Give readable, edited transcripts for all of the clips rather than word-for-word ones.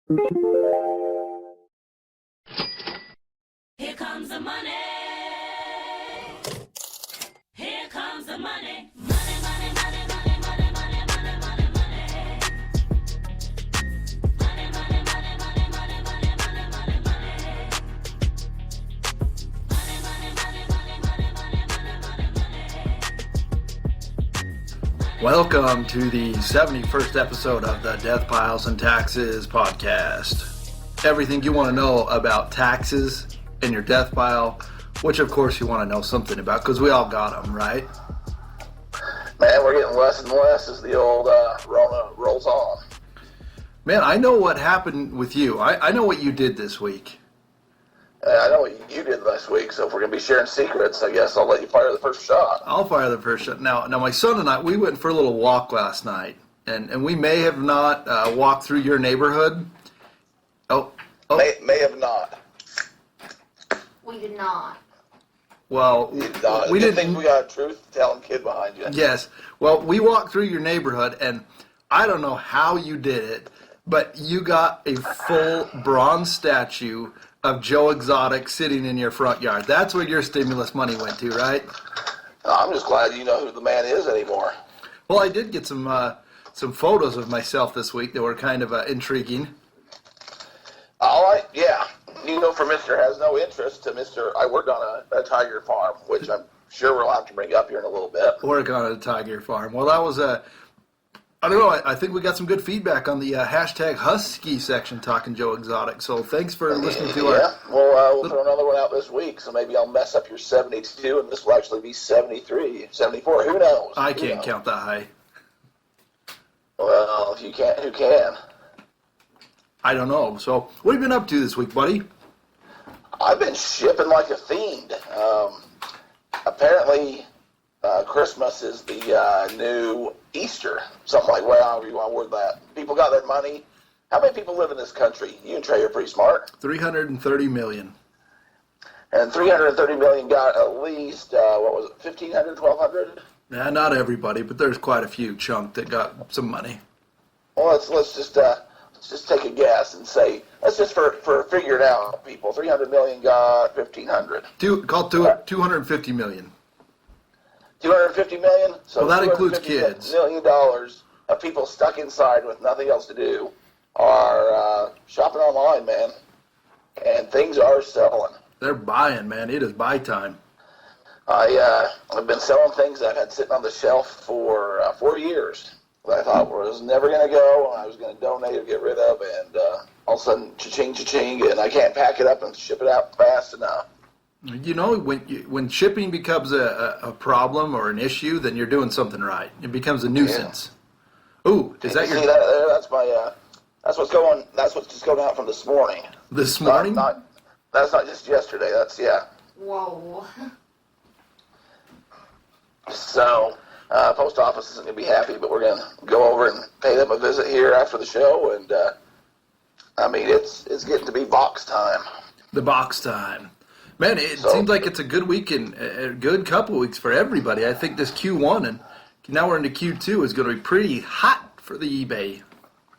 Here comes the money. Here comes the money. Money, money, money, money, money, money, money, money, money. Money, money, money, money, money, money, money, money, money. Money, money, money, money, money, money, money, money. Welcome to the 71st episode of the DeathPiles and Taxes podcast. Everything you want to know about taxes in your death pile, which of course you want to know something about because we all got them, right? Man, we're getting less and less as the old Rona rolls on. Man, I know what happened with you. I know what you did this week. I know what you did last week, so if we're going to be sharing secrets, I guess I'll let you fire the first shot. I'll fire the first shot. Now my son and I, we went for a little walk last night, and we may have not walked through your neighborhood. Oh. May have not. We did not. Well, we didn't think we got a truth-telling kid behind you. Yes. Well, we walked through your neighborhood, and I don't know how you did it, but you got a full bronze statue of Joe Exotic sitting in your front yard. That's where your stimulus money went to, right? I'm just glad you know who the man is anymore. Well, I did get some photos of myself this week that were kind of intriguing. All right, yeah. You know, from Mr. Has No Interest to Mr. I worked on a tiger farm, which I'm sure we'll have to bring up here in a little bit. Work on a tiger farm. Well, that was I don't know, I think we got some good feedback on the hashtag Husky section talking Joe Exotic, so thanks for listening to our... Yeah, we'll throw another one out this week, so maybe I'll mess up your 72, and this will actually be 73, 74, who knows? I can't count that high. Well, if you can't, who can? I don't know. So, what have you been up to this week, buddy? I've been shipping like a fiend. Apparently, Christmas is the new Easter. Something like, however you want to word that. People got their money. How many people live in this country? You and Trey are pretty smart. 330 million. And 330 million got at least, 1,500, 1,200? Yeah, not everybody, but there's quite a few chunk that got some money. Well, let's just take a guess and say, let's just for figure it out, people. 300 million got 1,500. 250 million. 250 million? So well, that includes kids. $250 million of people stuck inside with nothing else to do are shopping online, man. And things are selling. They're buying, man. It is buy time. I've been selling things I've had sitting on the shelf for 4 years. I thought was never going to go, and I was going to donate or get rid of, and all of a sudden, cha-ching, and I can't pack it up and ship it out fast enough. You know, when shipping becomes a problem or an issue, then you're doing something right. It becomes a nuisance. Yeah. Ooh, is that your... See, that's my, that's what's just going out from this morning. This morning? That's not just yesterday, that's, yeah. Whoa. So... post office isn't going to be happy, but we're going to go over and pay them a visit here after the show, and it's getting to be box time. The box time. Man, it seems like it's a good week and a good couple of weeks for everybody. I think this Q1 and now we're into Q2 is going to be pretty hot for the eBay.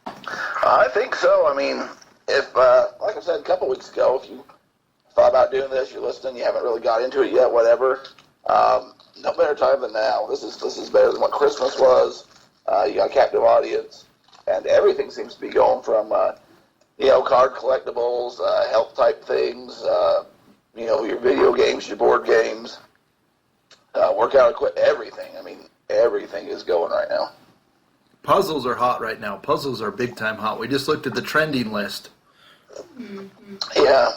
I think so. I mean, if like I said a couple weeks ago, if you thought about doing this, you're listening, you haven't really got into it yet, whatever. No better time than now. This is better than what Christmas was. You got a captive audience, and everything seems to be going from card collectibles, health type things, your video games, your board games, workout equipment, everything. I mean, everything is going right now. Puzzles are hot right now. Puzzles are big time hot. We just looked at the trending list. Mm-hmm. Yeah,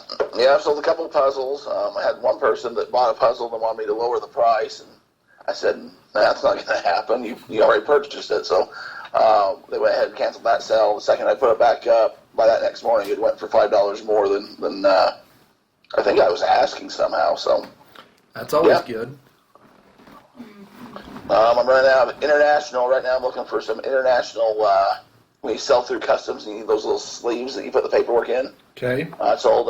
I've sold a couple of puzzles. I had one person that bought a puzzle and wanted me to lower the price, and I said, that's not going to happen. You already purchased it, so they went ahead and canceled that sale. The second I put it back up, by that next morning, it went for $5 more than I think I was asking somehow. So that's always good. I'm running out of international right now. I'm looking for some international. When you sell through customs, you need those little sleeves that you put the paperwork in. Okay. I sold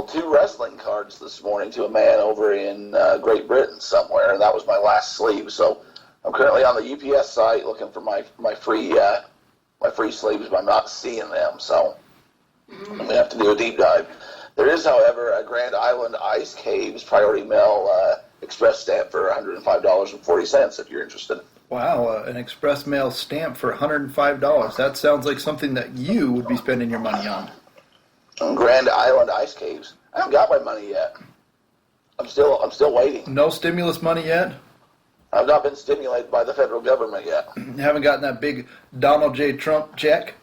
2 wrestling cards this morning to a man over in Great Britain somewhere, and that was my last sleeve. So I'm currently on the UPS site looking for my free sleeves, but I'm not seeing them. So I'm going to have to do a deep dive. There is, however, a Grand Island Ice Caves Priority Mail Express stamp for $105.40 if you're interested. Wow, an express mail stamp for $105. That sounds like something that you would be spending your money on. Grand Island Ice Caves. I haven't got my money yet. I'm still waiting. No stimulus money yet? I've not been stimulated by the federal government yet. You haven't gotten that big Donald J. Trump check?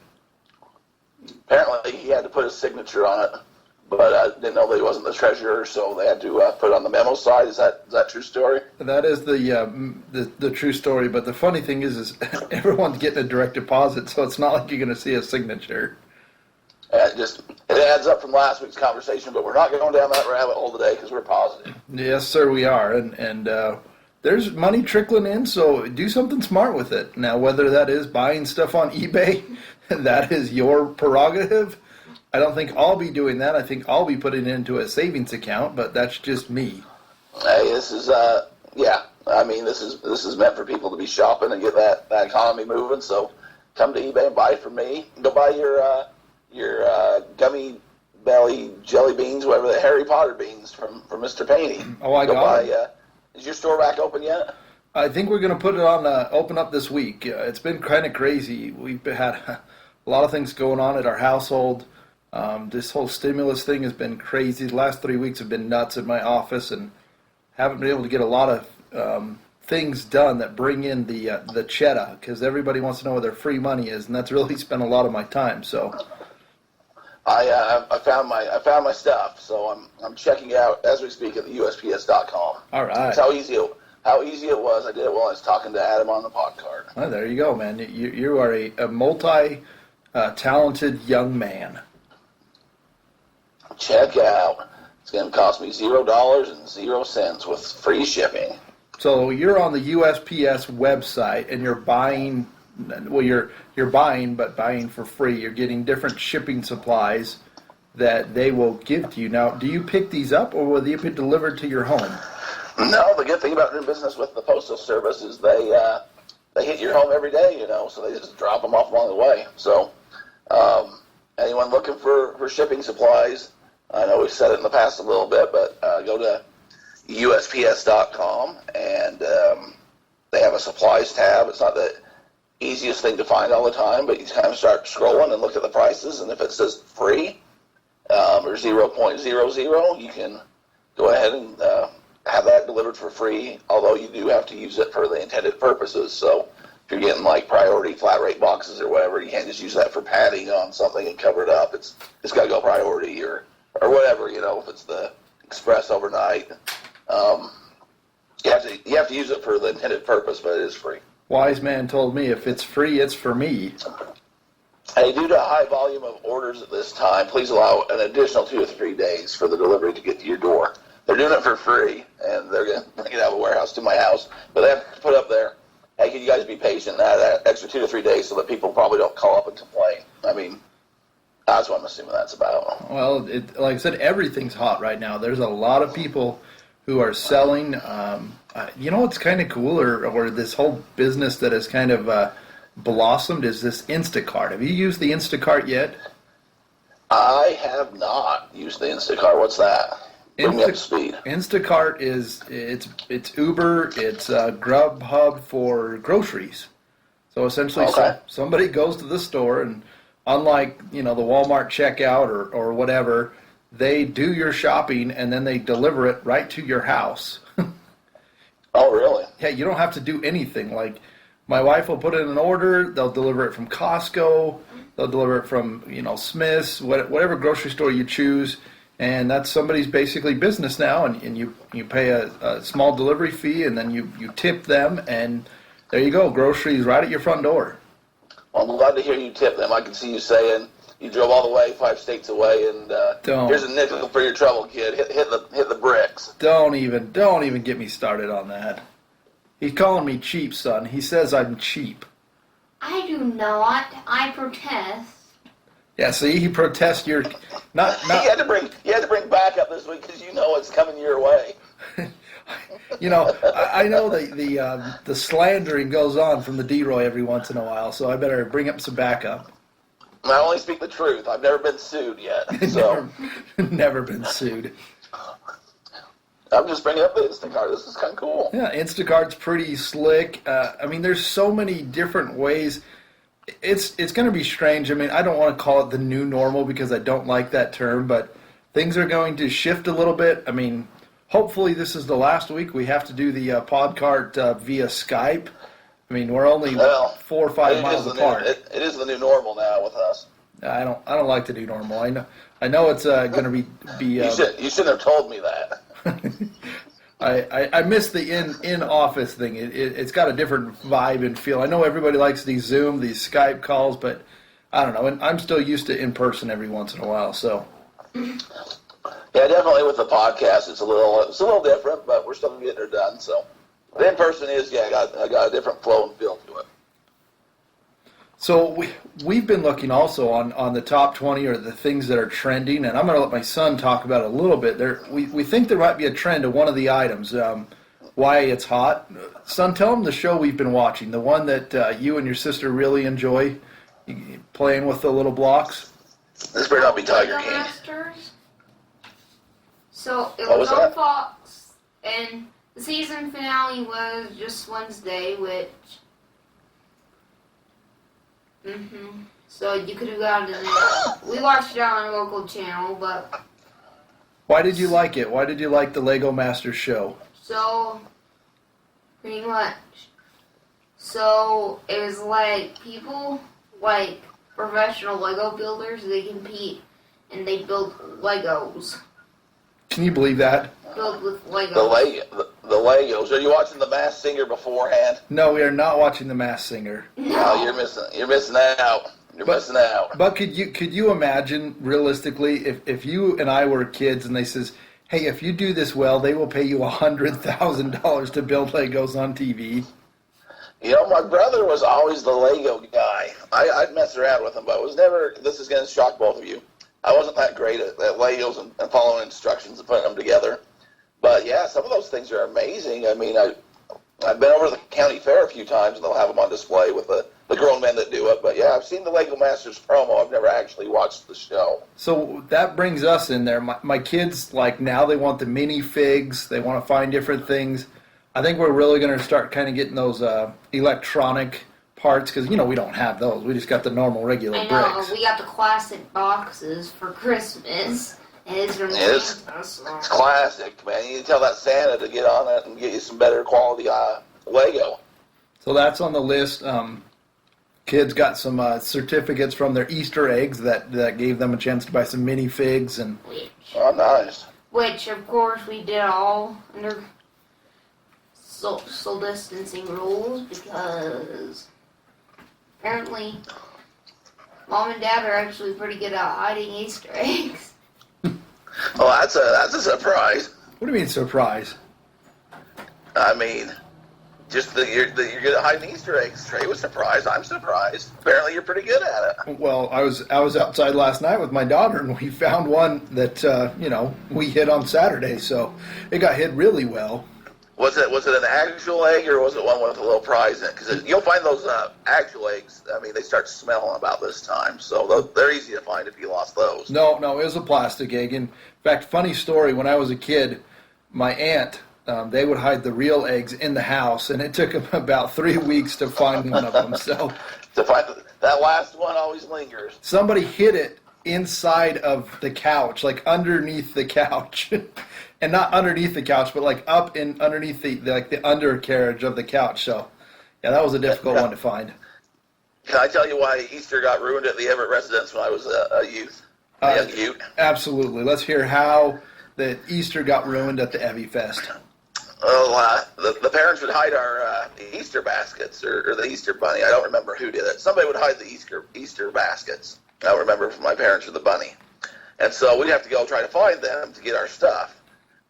Apparently, he had to put his signature on it, but I didn't know that he wasn't the treasurer, so they had to put it on the memo side. Is that true story? That is the true story, but the funny thing is everyone's getting a direct deposit, so it's not like you're going to see a signature. It adds up from last week's conversation, but we're not going down that rabbit hole today because we're positive. Yes, sir, we are, and there's money trickling in, so do something smart with it. Now, whether that is buying stuff on eBay, that is your prerogative. I don't think I'll be doing that. I think I'll be putting it into a savings account, but that's just me. Hey, this is I mean, this is meant for people to be shopping and get that economy moving. So come to eBay and buy it from me. Go buy your gummy belly jelly beans, whatever the Harry Potter beans from Mr. Painty. Oh, I got it. Is your store back open yet? I think we're going to put it on open up this week. It's been kind of crazy. We've had a lot of things going on at our household. This whole stimulus thing has been crazy. The last 3 weeks have been nuts at my office, and haven't been able to get a lot of things done that bring in the cheddar, because everybody wants to know where their free money is, and that's really spent a lot of my time. So I found my stuff, so I'm checking out as we speak at the USPS.com. All right. That's how easy it was. I did it while I was talking to Adam on the podcast. Oh, there you go, man. You are a multi-talented young man. Check out. It's going to cost me $0.00 with free shipping. So you're on the USPS website, and you're buying. Well, you're buying, but buying for free. You're getting different shipping supplies that they will give to you. Now, do you pick these up, or will they be delivered to your home? No, the good thing about doing business with the Postal Service is they hit your home every day, so they just drop them off along the way. So anyone looking for shipping supplies, I know we've said it in the past a little bit, but go to USPS.com, and they have a supplies tab. It's not the easiest thing to find all the time, but you kind of start scrolling and look at the prices, and if it says free or 0.00, you can go ahead and have that delivered for free, although you do have to use it for the intended purposes. So if you're getting like priority flat rate boxes or whatever, you can't just use that for padding on something and cover it up. It's got to go priority or whatever, if it's the express overnight. You have to use it for the intended purpose, but it is free. Wise man told me, if it's free, it's for me. Hey, due to a high volume of orders at this time, please allow an additional 2 to 3 days for the delivery to get to your door. They're doing it for free, and they're going to bring it out of a warehouse to my house. But they have to put up there, hey, can you guys be patient? That extra 2 to 3 days so that people probably don't call up and complain. I mean, that's what I'm assuming that's about. Well, like I said, everything's hot right now. There's a lot of people who are selling. What's kind of cool, or this whole business that has kind of blossomed, is this Instacart. Have you used the Instacart yet? I have not used the Instacart. What's that? Bring me up to speed. Instacart it's Uber, it's Grubhub for groceries. So essentially, somebody goes to the store, and unlike the Walmart checkout or whatever, they do your shopping and then they deliver it right to your house. Oh, really? Yeah, you don't have to do anything. Like, my wife will put in an order, they'll deliver it from Costco, they'll deliver it from Smith's, whatever grocery store you choose, and that's somebody's basically business now, and you pay a small delivery fee, and then you tip them, and there you go, groceries right at your front door. Well, I'm glad to hear you tip them. I can see you saying you drove all the way 5 states away, and here's a nickel for your trouble, kid. Hit the bricks. Don't even get me started on that. He's calling me cheap, son. He says I'm cheap. I do not. I protest. Yeah, see, he protests your not. You had to bring backup this week because it's coming your way. I know the slandering goes on from the D-Roy every once in a while, so I better bring up some backup. I only speak the truth. I've never been sued yet, so Never been sued. I'm just bringing up the Instacart. This is kind of cool. Yeah, Instacart's pretty slick. I mean, there's so many different ways. It's going to be strange. I mean, I don't want to call it the new normal because I don't like that term, but things are going to shift a little bit. I mean, hopefully this is the last week we have to do the Podcart via Skype. I mean, we're only 4 or 5 miles apart. It is the new normal now with us. I don't like to do normal. I know it's going to be. You shouldn't have told me that. I miss the in office thing. It's got a different vibe and feel. I know everybody likes these Zoom, these Skype calls, but I don't know. And I'm still used to in person every once in a while. So yeah, definitely with the podcast, it's a little different, but we're still getting it done. So the in person is I got a different flow and feel to it. So we've been looking also on the top 20 or the things that are trending, and I'm going to let my son talk about it a little bit. We think there might be a trend of one of the items, why it's hot. Son, tell him the show we've been watching, the one that you and your sister really enjoy, playing with the little blocks. This better not be Tiger Lego King. Masters. So it What was was on that? Fox, and the season finale was just Wednesday, which. So you could have gotten it. We watched it on our local channel, but Why did you like it? Why did you like the Lego Masters show? so pretty much. So it was like people, like professional Lego builders, they compete and they build Legos. Can you believe that? Build with Legos. The Legos. Are you watching The Masked Singer beforehand? No, we are not watching The Masked Singer. Oh, you're missing out. You're missing out. But could you imagine realistically if you and I were kids and they says, hey, if you do this well, they will pay you $100,000 to build Legos on TV. You know, my brother was always the Lego guy. I'd mess around with him, but I was never. This is going to shock both of you. I wasn't that great at Legos and following instructions and putting them together. But yeah, some of those things are amazing. I mean, I've been over to the county fair a few times, and they'll have them on display with the grown men that do it. But yeah, I've seen the Lego Masters promo. I've never actually watched the show. So that brings us in there. My kids, like now they want the minifigs. They want to find different things. I think we're really going to start kind of getting those electronic parts because, you know, we don't have those. We just got the normal regular I know, bricks. we got the classic boxes for Christmas. And it's from It's classic, man. You need to tell that Santa to get on it and get you some better quality Lego. So that's on the list. Kids got some certificates from their Easter eggs that gave them a chance to buy some minifigs. And Oh, nice. Which, of course, we did all under social distancing rules because apparently Mom and Dad are actually pretty good at hiding Easter eggs. Oh, that's a surprise. What do you mean surprise? I mean, just that you're good at hiding Easter eggs. Trey was surprised. I'm surprised. Apparently, you're pretty good at it. Well, I was outside last night with my daughter, and we found one that we hid on Saturday, so it got hid really well. Was it an actual egg or was it one with a little prize in it? Because you'll find those actual eggs. I mean, they start smelling about this time, so they're easy to find if you lost those. No, it was a plastic egg. In fact, funny story. When I was a kid, my aunt. They would hide the real eggs in the house, and it took them about 3 weeks to find one of them. So, To find that last one always lingers. somebody hid it inside of the couch, like underneath the couch, and not underneath the couch, but like up in underneath the undercarriage of the couch. So, yeah, that was a difficult one to find. Can I tell you why Easter got ruined at the Everett residence when I was a youth? A young youth? Absolutely. Let's hear how the Easter got ruined at the Evie Fest. Well, the parents would hide our Easter baskets or the Easter bunny. I don't remember who did it. Somebody would hide the Easter baskets. I don't remember if my parents or the bunny. And so we'd have to go try to find them to get our stuff.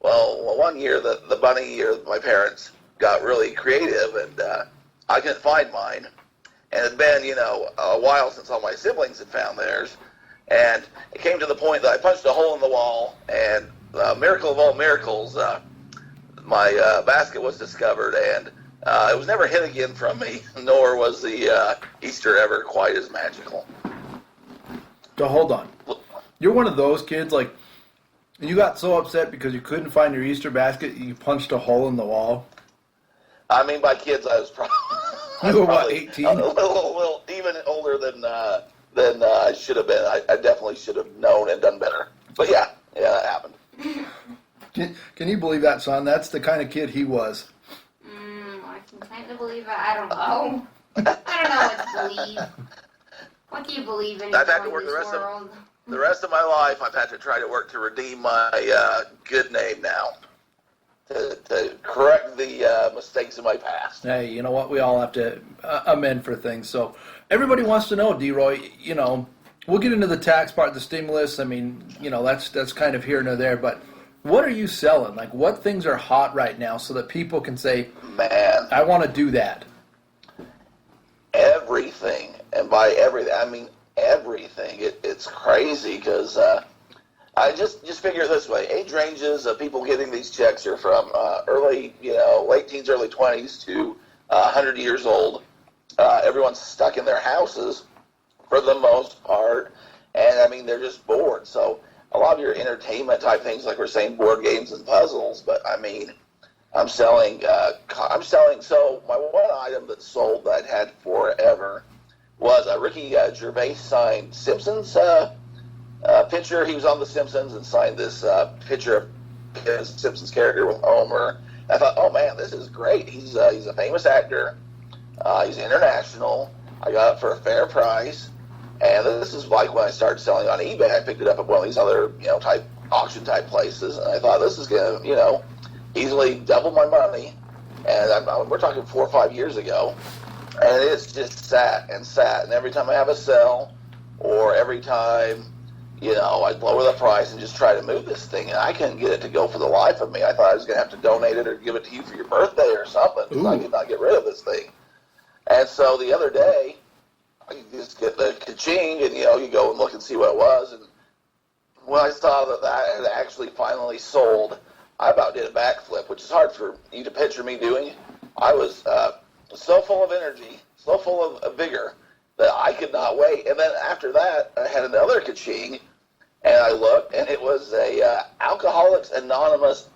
Well, one year the bunny or my parents got really creative, and I couldn't find mine. And it had been, a while since all my siblings had found theirs. And it came to the point that I punched a hole in the wall, and miracle of all miracles, my basket was discovered, and it was never hid again from me, nor was the Easter ever quite as magical. So hold on. You're one of those kids, like, you got so upset because you couldn't find your Easter basket, you punched a hole in the wall. I mean, by kids, I was probably, You were, what, 18? a little even older than I should have been. I definitely should have known and done better. But yeah, that happened. Can you believe that, son? That's the kind of kid he was. I can kind of believe it. I don't know. I don't know what to believe. What do you believe in I've had to this work world? the rest of my life. I've had to try to work to redeem my good name now, to correct the mistakes of my past. Hey, you know what? We all have to amend for things. So everybody wants to know, D-Roy, you know, we'll get into the tax part, the stimulus. I mean, you know, that's kind of here and there. But what are you selling? Like, what things are hot right now so that people can say, Man, I want to do that? Everything. And by everything, I mean everything. It's crazy because I just figure it this way. Age ranges of people getting these checks are from late teens, early 20s to 100 years old. Everyone's stuck in their houses for the most part. And, I mean, they're just bored. So a lot of your entertainment type things, like we're saying, board games and puzzles. But, I mean, I'm selling, so my one item that sold that I'd had forever was a Ricky Gervais signed Simpsons picture. He was on The Simpsons and signed this picture of his Simpsons character with Homer. I thought, oh man, this is great. He's a famous actor. He's international. I got it for a fair price. And this is like when I started selling on eBay. I picked it up at one of these other, type auction type places. And I thought, this is going to, easily double my money. And we're talking 4 or 5 years ago. And it's just sat. And every time I have a sell, or every time, I'd lower the price and just try to move this thing, and I couldn't get it to go for the life of me. I thought I was going to have to donate it or give it to you for your birthday or something, because I could not get rid of this thing. And so the other day, I just get the ka-ching, and, you go and look and see what it was. And when I saw that had actually finally sold, I about did a backflip, which is hard for you to picture me doing. I was so full of energy, so full of vigor, that I could not wait. And then after that, I had another ka-ching, and I looked, and it was a Alcoholics Anonymous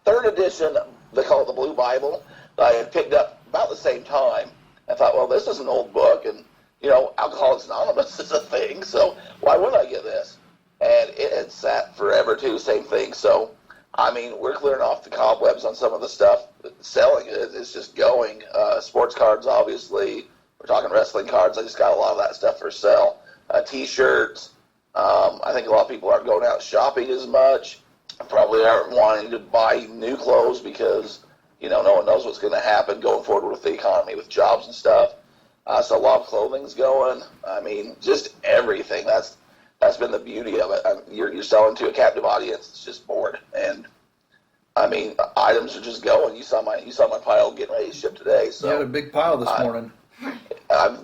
3rd edition, they call it the Blue Bible, that I had picked up about the same time. I thought, well, this is an old book, and, Alcoholics Anonymous is a thing, so why wouldn't I get this? And it had sat forever, too, same thing. So, I mean, we're clearing off the cobwebs on some of the stuff. Selling it is just going. Sports cards, obviously. We're talking wrestling cards. I just got a lot of that stuff for sale. T-shirts. I think a lot of people aren't going out shopping as much. Probably aren't wanting to buy new clothes because, no one knows what's going to happen going forward with the economy, with jobs and stuff. So a lot of clothing's going. I mean, just everything. That's been the beauty of it. You're selling to a captive audience. It's just bored. And, I mean, items are just going. You saw my pile getting ready to ship today. So You had a big pile this morning. I've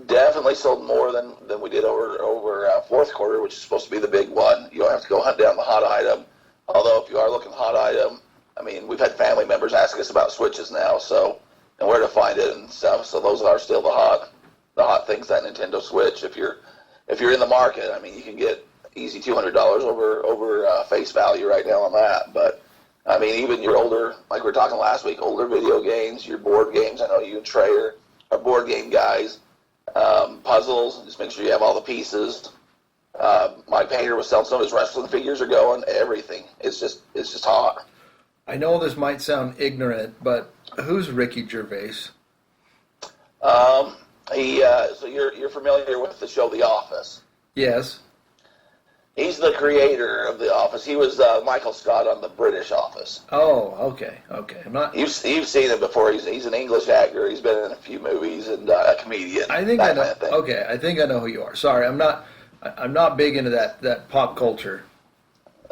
definitely sold more than we did over fourth quarter, which is supposed to be the big one. You don't have to go hunt down the hot item. Although if you are looking hot item, I mean, we've had family members ask us about Switches now, and where to find it and stuff. So those are still the hot things, that Nintendo Switch. If you're in the market, I mean, you can get easy $200 over face value right now on that. But I mean, even your older, like we were talking last week, older video games, your board games. I know you and Trey are board game guys. Puzzles, just make sure you have all the pieces. My painter was selling some of his wrestling figures are going. Everything. It's just hot. I know this might sound ignorant, but who's Ricky Gervais? So you're familiar with the show The Office? Yes. He's the creator of The Office. He was Michael Scott on the British Office. Oh, okay. I'm not. You've seen him before. He's an English actor. He's been in a few movies and a comedian. I think I know. Okay, I think I know who you are. Sorry, I'm not big into that pop culture.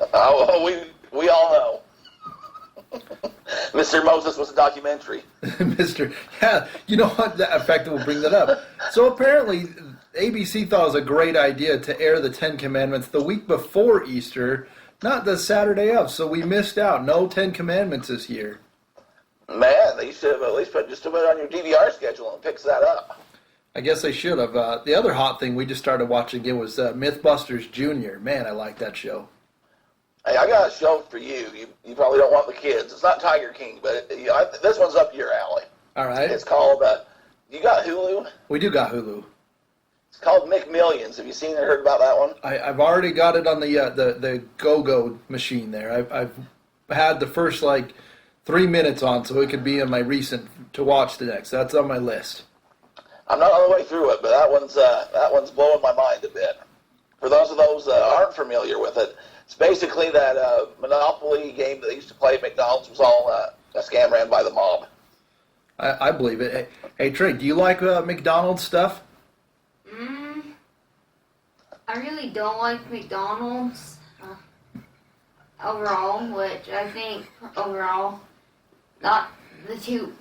We all know. Mr. Moses was a documentary. Yeah, you know what? In fact, we'll bring that up. So apparently, ABC thought it was a great idea to air the 10 Commandments the week before Easter, not the Saturday of. So we missed out. No 10 Commandments this year. Man, they should have at least put it on your DVR schedule and picks that up. I guess I should have. The other hot thing we just started watching again was Mythbusters Junior. Man, I like that show. Hey, I got a show for you. You probably don't want the kids. It's not Tiger King, but this one's up your alley. All right. It's called, you got Hulu? We do got Hulu. It's called McMillions. Have you seen or heard about that one? I've already got it on the Go-Go machine there. I've had the first, 3 minutes on, so it could be in my recent to watch the next. That's on my list. I'm not all the way through it, but that one's blowing my mind a bit. For those aren't familiar with it, it's basically that Monopoly game that they used to play at McDonald's was all a scam ran by the mob. I believe it. Hey, Trey, do you like McDonald's stuff? I really don't like McDonald's overall, which I think overall, not the two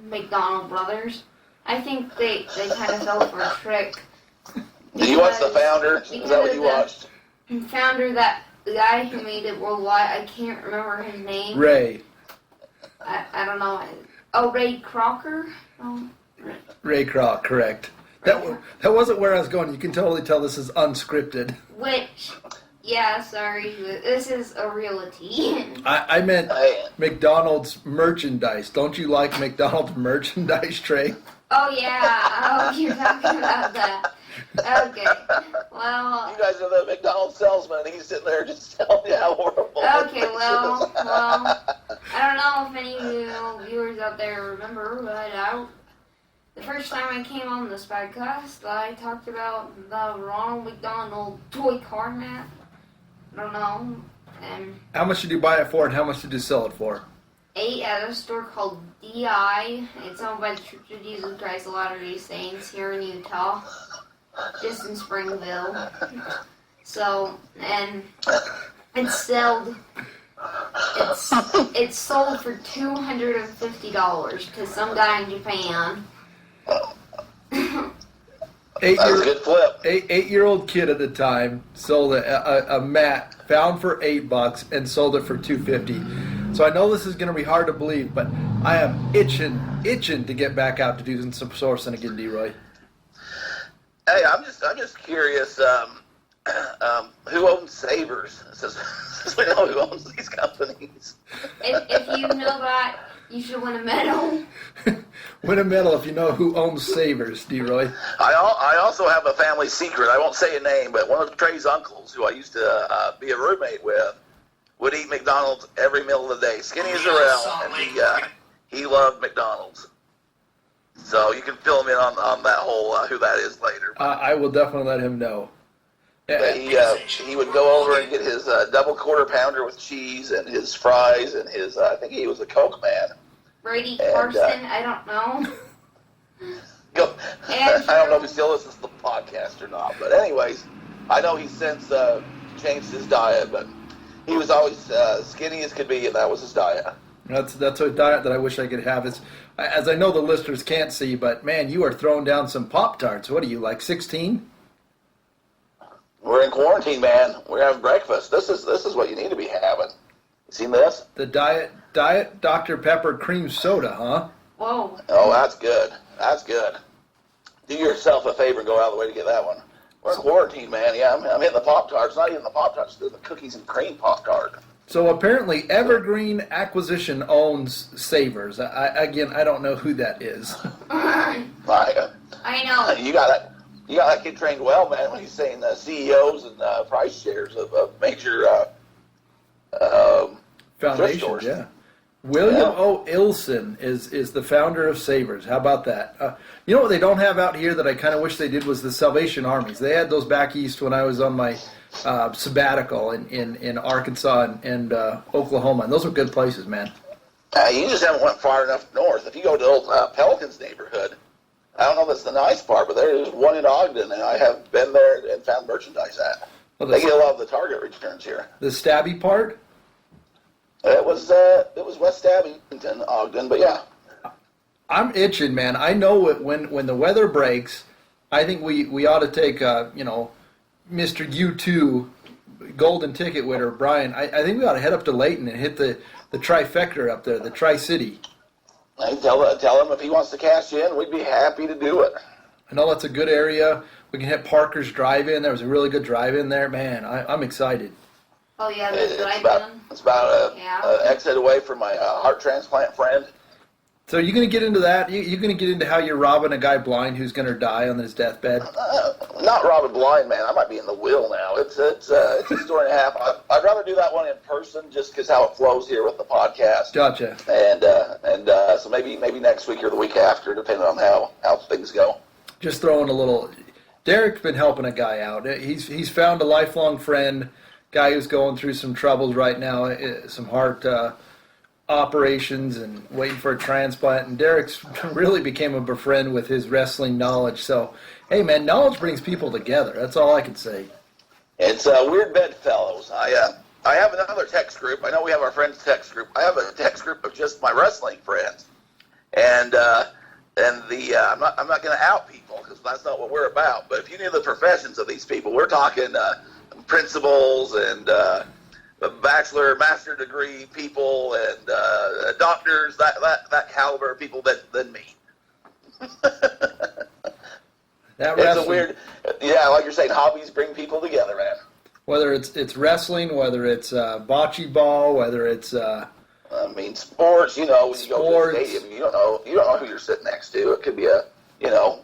McDonald brothers. I think they kind of fell for a trick. Did you watch The Founder? Is that what you watched? Founder, the guy who made it worldwide, I can't remember his name. Ray. I don't know. Oh, Ray Crocker? Oh, Ray Kroc, correct. That wasn't where I was going. You can totally tell this is unscripted. Which, yeah, sorry. This is a reality. I meant McDonald's merchandise. Don't you like McDonald's merchandise, Trey? Oh, yeah. Oh, you're talking about that. Okay. Well. You guys are the McDonald's salesman, and he's sitting there just telling you how horrible. Okay, well, I don't know if any of you viewers out there remember, but the first time I came on this podcast, I talked about the Ronald McDonald toy car map. I don't know. And How much did you buy it for, and how much did you sell it for? 8 at a store called DI. It's owned by the Church of Jesus Christ of Latter-day Saints here in Utah, just in Springville. So, and it's sold for $250 to some guy in Japan. That was a good flip. 8-year-old kid at the time sold a mat found for $8 and sold it for $250. So I know this is going to be hard to believe, but I am itching to get back out to do some sourcing again, D-Roy. Hey, I'm just curious. Who owns Savers? Since we know who owns these companies. If you know that, you should win a medal. Win a medal if you know who owns Savers, D-Roy. I also have a family secret. I won't say a name, but one of Trey's uncles, who I used to be a roommate with, would eat McDonald's every meal of the day. Skinny as Derail, and he loved McDonald's. So you can fill him in on that whole who that is later. I will definitely let him know. He would go over and get his double quarter pounder with cheese and his fries and his I think he was a Coke man. Brady Carson, I don't know. I don't know if he still listens to the podcast or not, but anyways, I know he's since changed his diet, but he was always skinny as could be, and that was his diet. That's a diet that I wish I could have. As I know the listeners can't see, but man, you are throwing down some Pop-Tarts. What are you, like 16? We're in quarantine, man. We're having breakfast. This is what you need to be having. You seen this? The diet Dr. Pepper cream soda, huh? Whoa. Oh, that's good. That's good. Do yourself a favor and go out of the way to get that one. We're in quarantine, man. Yeah, I'm hitting the Pop-Tarts. Not even the Pop-Tarts. The cookies and cream Pop-Tart. So apparently Evergreen Acquisition owns Savers. I don't know who that is. I know. You got that kid trained well, man, when he's saying CEOs and price shares of major Foundations, yeah. William O. Ilson is the founder of Savers. How about that? You know what they don't have out here that I kind of wish they did was the Salvation Armies. They had those back east when I was on my sabbatical in Arkansas and Oklahoma, and those were good places, man. You just haven't went far enough north. If you go to old Pelicans neighborhood, I don't know if that's the nice part, but there's one in Ogden, and I have been there and found merchandise at. Well, they get a lot of the Target returns here. The stabby part? It was West Abington, Ogden, but yeah. I'm itching, man. I know when the weather breaks, I think we ought to take Mr. U2 golden ticket winner Brian. I think we ought to head up to Layton and hit the trifecta up there, the Tri-City. Hey, tell him if he wants to cash in, we'd be happy to do it. I know that's a good area. We can hit Parker's Drive-In. There was a really good drive-in there. Man, I'm excited. Oh yeah, the It's about an exit away from my heart transplant friend. So are you going to get into that? You going to get into how you're robbing a guy blind who's going to die on his deathbed? Not robbing blind, man. I might be in the will now. It's a story and a half. I'd rather do that one in person just because how it flows here with the podcast. Gotcha. And so maybe next week or the week after, depending on how things go. Just throwing a little. Derek's been helping a guy out. He's found a lifelong friend, guy who's going through some troubles right now, some heart operations and waiting for a transplant. And Derek's really became a friend with his wrestling knowledge. So, hey man, knowledge brings people together. That's all I can say. It's Weird Bedfellows. I have another text group. I know we have our friends text group. I have a text group of just my wrestling friends, and I'm not going to out people because that's not what we're about. But if you knew the professions of these people, we're talking principals and bachelor, master degree people and doctors, that caliber of people than me. It's a weird, like you're saying, hobbies bring people together, man. Whether it's wrestling, whether it's bocce ball, whether it's sports. You know, when sports. You go to the stadium, you don't know who you're sitting next to. It could be a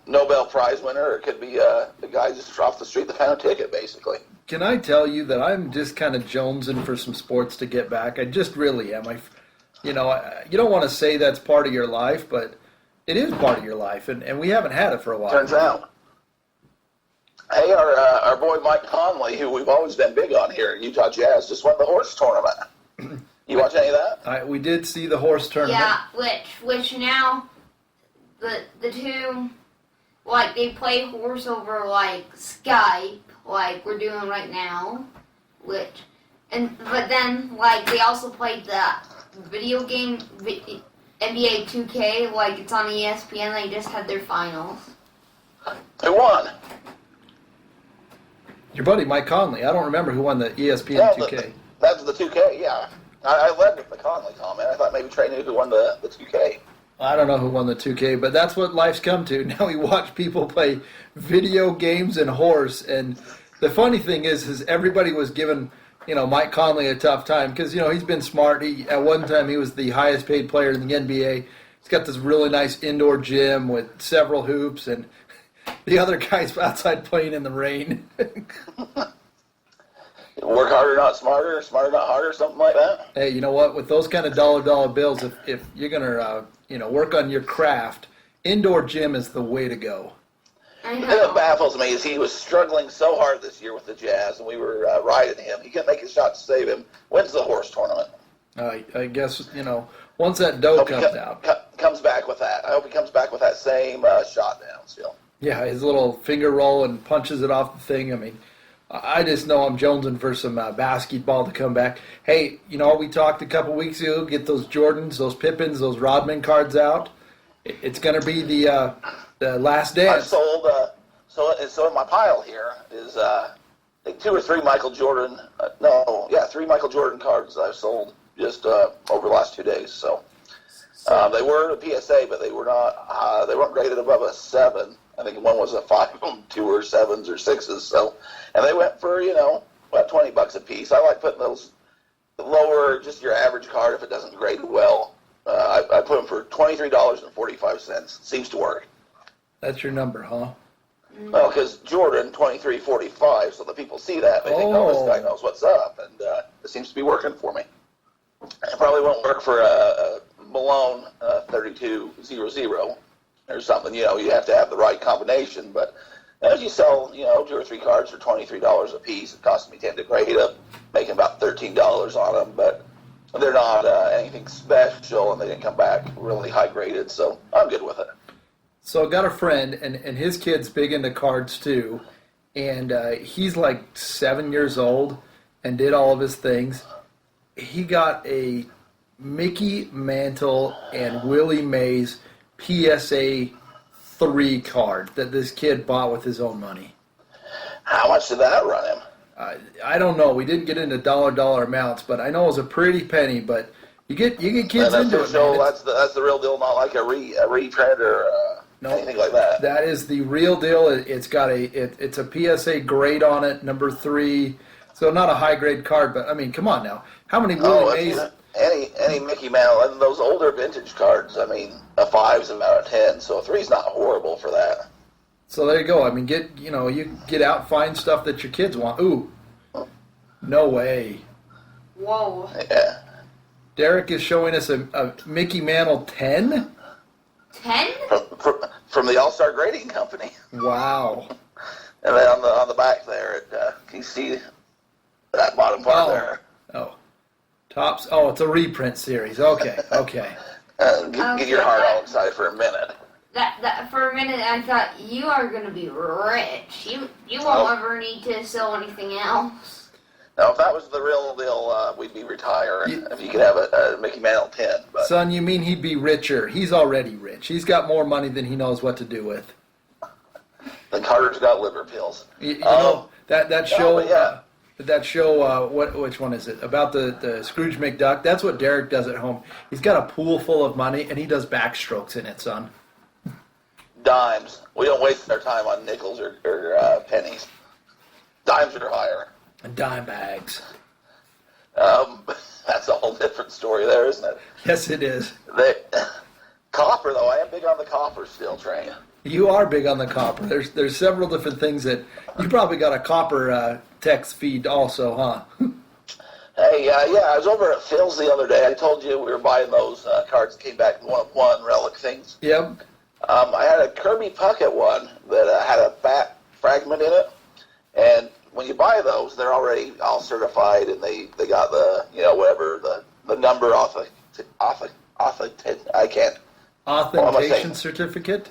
Nobel Prize winner, or it could be a guy just off the street that found a ticket, basically. Can I tell you that I'm just kind of jonesing for some sports to get back? I just really am. You don't want to say that's part of your life, but it is part of your life, and we haven't had it for a while. Turns out. Hey, our boy Mike Conley, who we've always been big on here at Utah Jazz, just won the horse tournament. You watch any of that? We did see the horse tournament. Yeah, which now the two, like, they play horse over, like, Skype, like we're doing right now, but then, like, they also played the video game NBA 2K, like, it's on ESPN. They just had their finals. Who won? Your buddy Mike Conley. I don't remember who won the ESPN 2K. That was the 2K, yeah. I led with the Conley comment. I thought maybe Trey knew who won the 2K. I don't know who won the 2K, but that's what life's come to. Now we watch people play video games and horse, and the funny thing is everybody was giving, Mike Conley a tough time because, he's been smart. At one time he was the highest paid player in the NBA. He's got this really nice indoor gym with several hoops, and the other guy's outside playing in the rain. Work harder, not smarter. Smarter, not harder. Something like that. Hey, you know what? With those kind of dollar bills, if you're gonna work on your craft, indoor gym is the way to go. I know. What baffles me is he was struggling so hard this year with the Jazz, and we were riding him. He couldn't make a shot to save him. Wins the horse tournament. I guess once that dough comes back with that. I hope he comes back with that same shot down still. Yeah, his little finger roll and punches it off the thing. I mean, I just know I'm jonesing for some basketball to come back. Hey, we talked a couple weeks ago, get those Jordans, those Pippins, those Rodman cards out. It's going to be the last dance. I've sold, so in my pile here is I think 2 or 3 Michael Jordan, 3 Michael Jordan cards I've sold just over the last 2 days. So they were a PSA, but they were not. They weren't graded above a 7. I think one was a 5, 2 or 7s or 6s. So, and they went for about $20 a piece. I like putting those lower, just your average card if it doesn't grade well. I put them for $23.45. Seems to work. That's your number, huh? Well, because Jordan, $23.45, so the people see that. They think, this guy knows what's up, and it seems to be working for me. It probably won't work for a Malone 3200 or something. You have to have the right combination, but as you sell, 2 or 3 cards for $23 a piece, it costs me 10 to grade up, making about $13 on them, but they're not anything special, and they didn't come back really high graded, so I'm good with it. So I got a friend, and his kid's big into cards too, and he's like 7 years old and did all of his things. He got a Mickey Mantle and Willie Mays PSA 3 card that this kid bought with his own money. How much did that run him? I don't know. We didn't get into dollar amounts, but I know it was a pretty penny. But you get kids into it. So that's the real deal, not like a reprint or. anything like that. That is the real deal. It's got it's a PSA grade on it, number 3. So not a high grade card, but I mean, come on now. How many Willie Mays? Any Mickey Mantle, and those older vintage cards, I mean, a 5's about a 10, so a 3's not horrible for that. So there you go. I mean, you get out, find stuff that your kids want. Ooh, no way. Whoa. Yeah. Derek is showing us a Mickey Mantle 10? 10? From the All-Star Grading Company. Wow. And then on the back there, can you see that bottom part there? Oh. Tops. Oh, it's a reprint series. Okay. Get your heart all excited for a minute. That for a minute I thought you are gonna be rich. You won't ever need to sell anything else. Now, if that was the real deal, we'd be retiring if you could have a Mickey Mantle 10. But Son, you mean he'd be richer? He's already rich. He's got more money than he knows what to do with. then Carter's got liver pills. You know that show. Yeah. That show, which one is it? About the Scrooge McDuck. That's what Derek does at home. He's got a pool full of money, and he does backstrokes in it, son. Dimes. We don't waste our time on nickels or pennies. Dimes are higher. And dime bags. That's a whole different story there, isn't it? Yes, it is. Copper, though, I am big on the copper still, Train. You are big on the copper. There's several different things that you probably got a copper text feed also, huh? Hey, yeah, I was over at Phil's the other day. I told you we were buying those cards that came back in 1-of-1 relic things. Yep. I had a Kirby Puckett one that had a bat fragment in it, and when you buy those, they're already all certified, and they got the whatever the number Authentication certificate.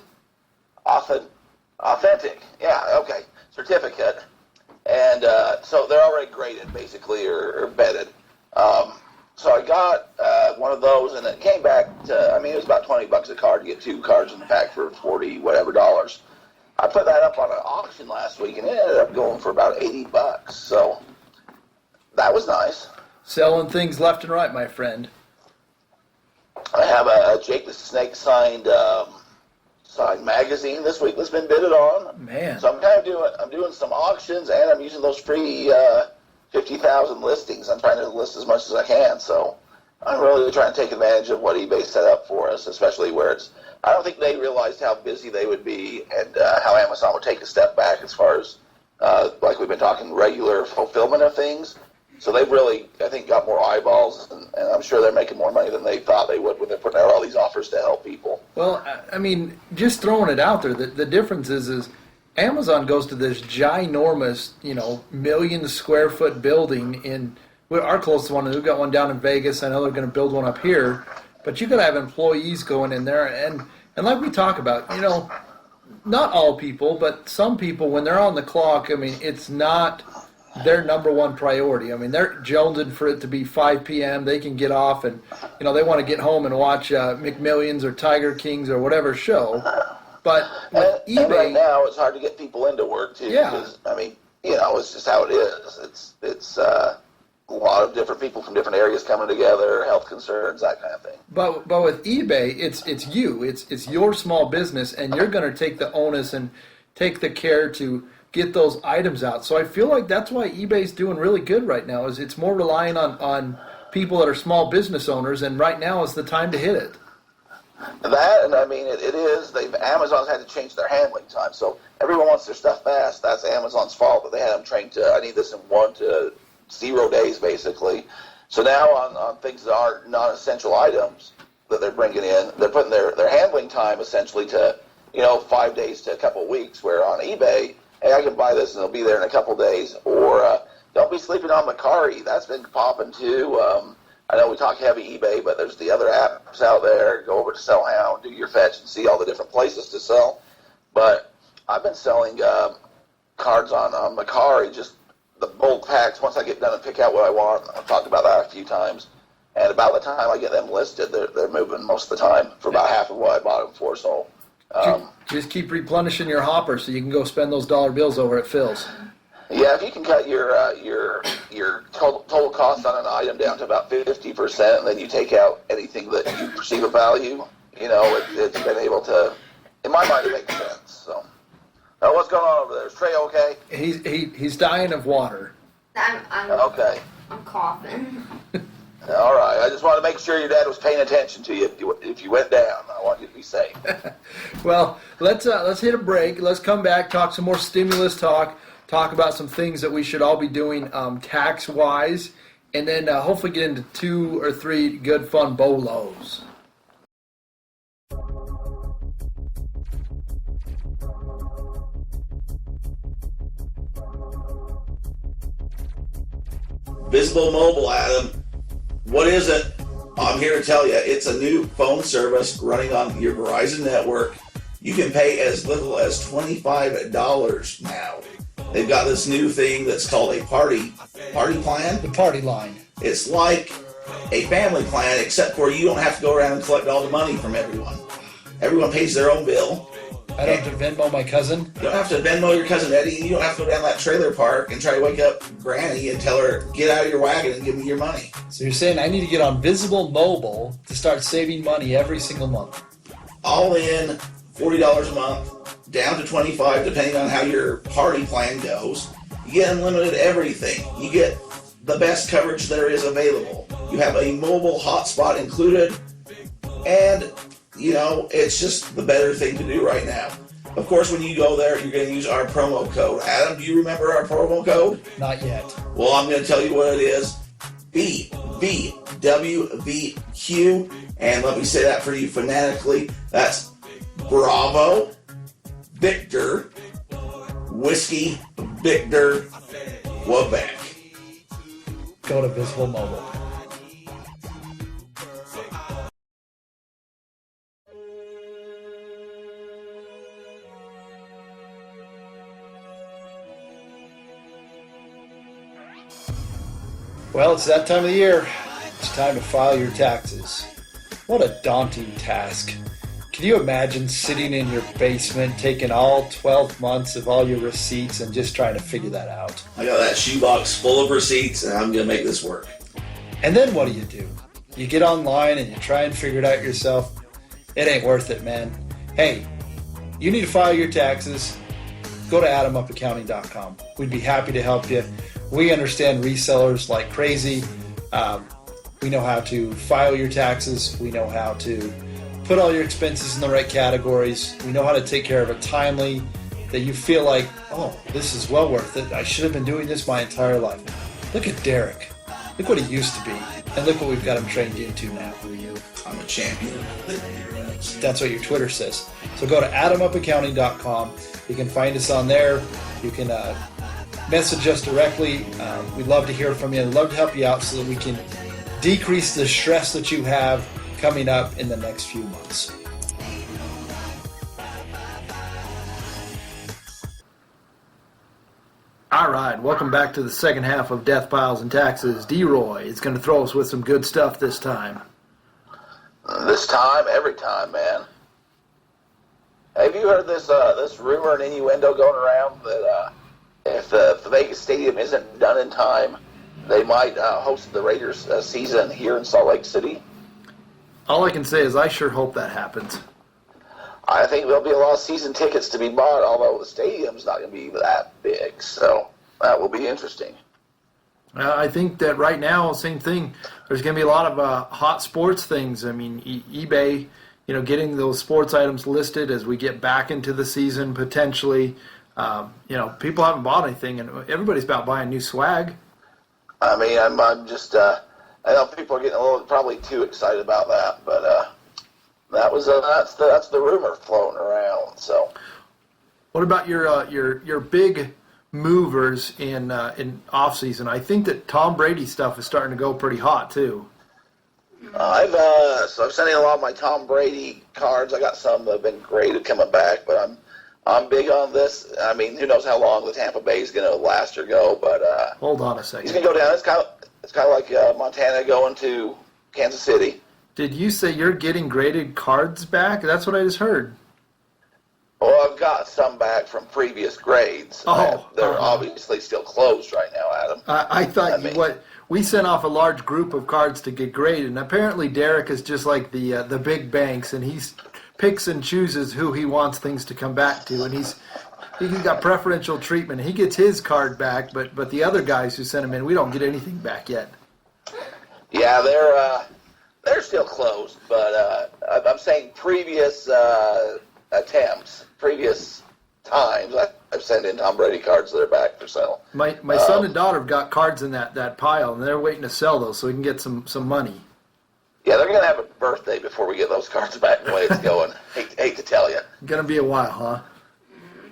Authentic, yeah, okay, certificate, and so they're already graded basically or vetted. So I got one of those, and it came back to, it was about $20 a card to get 2 cards in the pack for $40 whatever dollars. I put that up on an auction last week, and it ended up going for about $80. So that was nice. Selling things left and right, my friend. I have a Jake the Snake signed magazine this week that's been bidded on. Man. So I'm doing some auctions, and I'm using those free 50,000 listings. I'm trying to list as much as I can. So I'm really trying to take advantage of what eBay set up for us, especially where I don't think they realized how busy they would be and how Amazon would take a step back as far as, like we've been talking, regular fulfillment of things. So they've really, I think, got more eyeballs, and I'm sure they're making more money than they thought they would when they're putting out all these offers to help people. Well, just throwing it out there, the difference is Amazon goes to this ginormous, million square foot building in our closest one. We've got one down in Vegas. I know they're going to build one up here, but you got to have employees going in there, and like we talk about, not all people, but some people, when they're on the clock, it's not their number one priority. They're jonesing for it to be 5 p.m. They can get off, and they want to get home and watch McMillions or Tiger Kings or whatever show. But with eBay, and right now it's hard to get people into work too. Yeah. Because, it's just how it is. It's a lot of different people from different areas coming together, health concerns, that kind of thing. But with eBay, it's your small business, and you're going to take the onus and take the care to get those items out. So I feel like that's why eBay's doing really good right now. Is it's more relying on people that are small business owners, and right now is the time to hit it. That, and it is. Amazon's had to change their handling time, so everyone wants their stuff fast. That's Amazon's fault that they had them trained to, I need this in 1 to 0 days, basically. So now on things that are non-essential items that they're bringing in, they're putting their handling time essentially to, 5 days to a couple of weeks, where on eBay, hey, I can buy this and it'll be there in a couple of days. Or don't be sleeping on Macari. That's been popping too. I know we talk heavy eBay, but there's the other apps out there. Go over to Sellhound, do your fetch, and see all the different places to sell. But I've been selling cards on Macari, just the bulk packs. Once I get done and pick out what I want, I've talked about that a few times. And about the time I get them listed, they're moving most of the time for about half of what I bought them for. So just keep replenishing your hopper so you can go spend those dollar bills over at Phil's. Yeah, if you can cut your total cost on an item down to about 50%, and then you take out anything that you perceive of value, it's been able to in my mind, it makes sense. So, what's going on over there? Is Trey okay? He's dying of water. Okay. I'm coughing. All right. I just wanted to make sure your dad was paying attention to you if you went down. I want you to be safe. Well, let's hit a break. Let's come back, talk some more stimulus talk about some things that we should all be doing tax-wise, and then hopefully get into 2 or 3 good, fun bolos. Visible Mobile, Adam. What is it? I'm here to tell you, it's a new phone service running on your Verizon network. You can pay as little as $25 now. They've got this new thing that's called a party plan. The party line. It's like a family plan, except for you don't have to go around and collect all the money from everyone. Everyone pays their own bill. I don't have to Venmo my cousin. You don't have to Venmo your cousin Eddie, and you don't have to go down that trailer park and try to wake up Granny and tell her, get out of your wagon and give me your money. So you're saying I need to get on Visible Mobile to start saving money every single month? All in, $40 a month, down to $25 depending on how your party plan goes. You get unlimited everything. You get the best coverage there is available. You have a mobile hotspot included, and it's just the better thing to do right now. Of course, when you go there, you're going to use our promo code. Adam, do you remember our promo code? Not yet. Well, I'm going to tell you what it is. BVWVQ, and let me say that for you phonetically. That's Bravo, Victor, Whiskey, Victor, Quebec. Go to Visible Mobile. Well, it's that time of the year. It's time to file your taxes. What a daunting task. Can you imagine sitting in your basement, taking all 12 months of all your receipts and just trying to figure that out? I got that shoebox full of receipts, and I'm going to make this work. And then what do? You get online and you try and figure it out yourself. It ain't worth it, man. Hey, you need to file your taxes. Go to adamupaccounting.com. We'd be happy to help you. We understand resellers like crazy. We know how to file your taxes. We know how to put all your expenses in the right categories. We know how to take care of it timely, that you feel like, oh, this is well worth it. I should have been doing this my entire life. Look at Derek. Look what he used to be. And look what we've got him trained into now. I'm a champion. That's what your Twitter says. So go to adamupaccounting.com. You can find us on there. You can message us directly. We'd love to hear from you. We'd love to help you out so that we can decrease the stress that you have coming up in the next few months. All right, welcome back to the second half of DeathPiles and Taxes. D-Roy is going to throw us with some good stuff this time. This time, every time, man. Have you heard this rumor and innuendo going around that if the Vegas Stadium isn't done in time, they might host the Raiders season here in Salt Lake City? All I can say is I sure hope that happens. I think there'll be a lot of season tickets to be bought, although the stadium's not going to be that big, so that will be interesting. I think that right now, same thing. There's going to be a lot of hot sports things. I mean, eBay, getting those sports items listed as we get back into the season potentially. People haven't bought anything, and everybody's about buying new swag. I mean, I'm just, I know people are getting a little probably too excited about that, but that's the rumor floating around. So, what about your big movers in off season? I think that Tom Brady stuff is starting to go pretty hot too. I've sent in a lot of my Tom Brady cards. I got some that have been great at coming back, but I'm big on this. I mean, who knows how long the Tampa Bay is going to last or go? But hold on a second. He's going to go down. It's kind of like Montana going to Kansas City. Did you say you're getting graded cards back? That's what I just heard. Well, I've got some back from previous grades. Oh, they're obviously still closed right now, Adam. I thought we sent off a large group of cards to get graded, and apparently Derek is just like the big banks, and he's picks and chooses who he wants things to come back to, and he's got preferential treatment. He gets his card back, but the other guys who sent him in, we don't get anything back yet. Yeah, they're still closed, but I'm saying previous attempts, previous times, I've sent in Tom Brady cards that are back for sale. My son and daughter have got cards in that pile, and they're waiting to sell those so we can get some money. Yeah, they're going to have a birthday before we get those cards back the way it's going. hate to tell you. Gonna be a while, huh?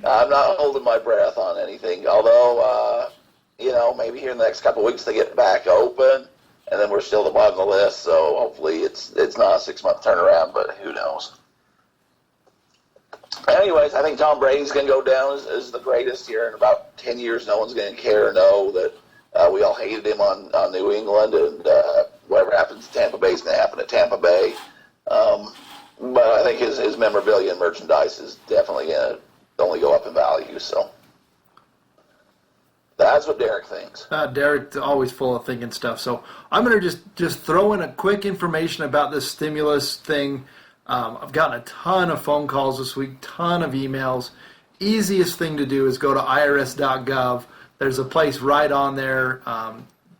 I'm not holding my breath on anything, although, maybe here in the next couple of weeks they get back open, and then we're still at the bottom of the list, so hopefully it's not a 6-month turnaround, but who knows. Anyways, I think Tom Brady's going to go down as the greatest here in about 10 years. No one's going to care or know that we all hated him on New England, and whatever happens in Tampa Bay is going to happen at Tampa Bay. But I think his memorabilia and merchandise is definitely going to only go up in value, so that's what Derek thinks. Derek's always full of thinking stuff. So I'm going to just throw in a quick information about this stimulus thing. I've gotten a ton of phone calls this week, ton of emails. Easiest thing to do is go to irs.gov. There's a place right on there.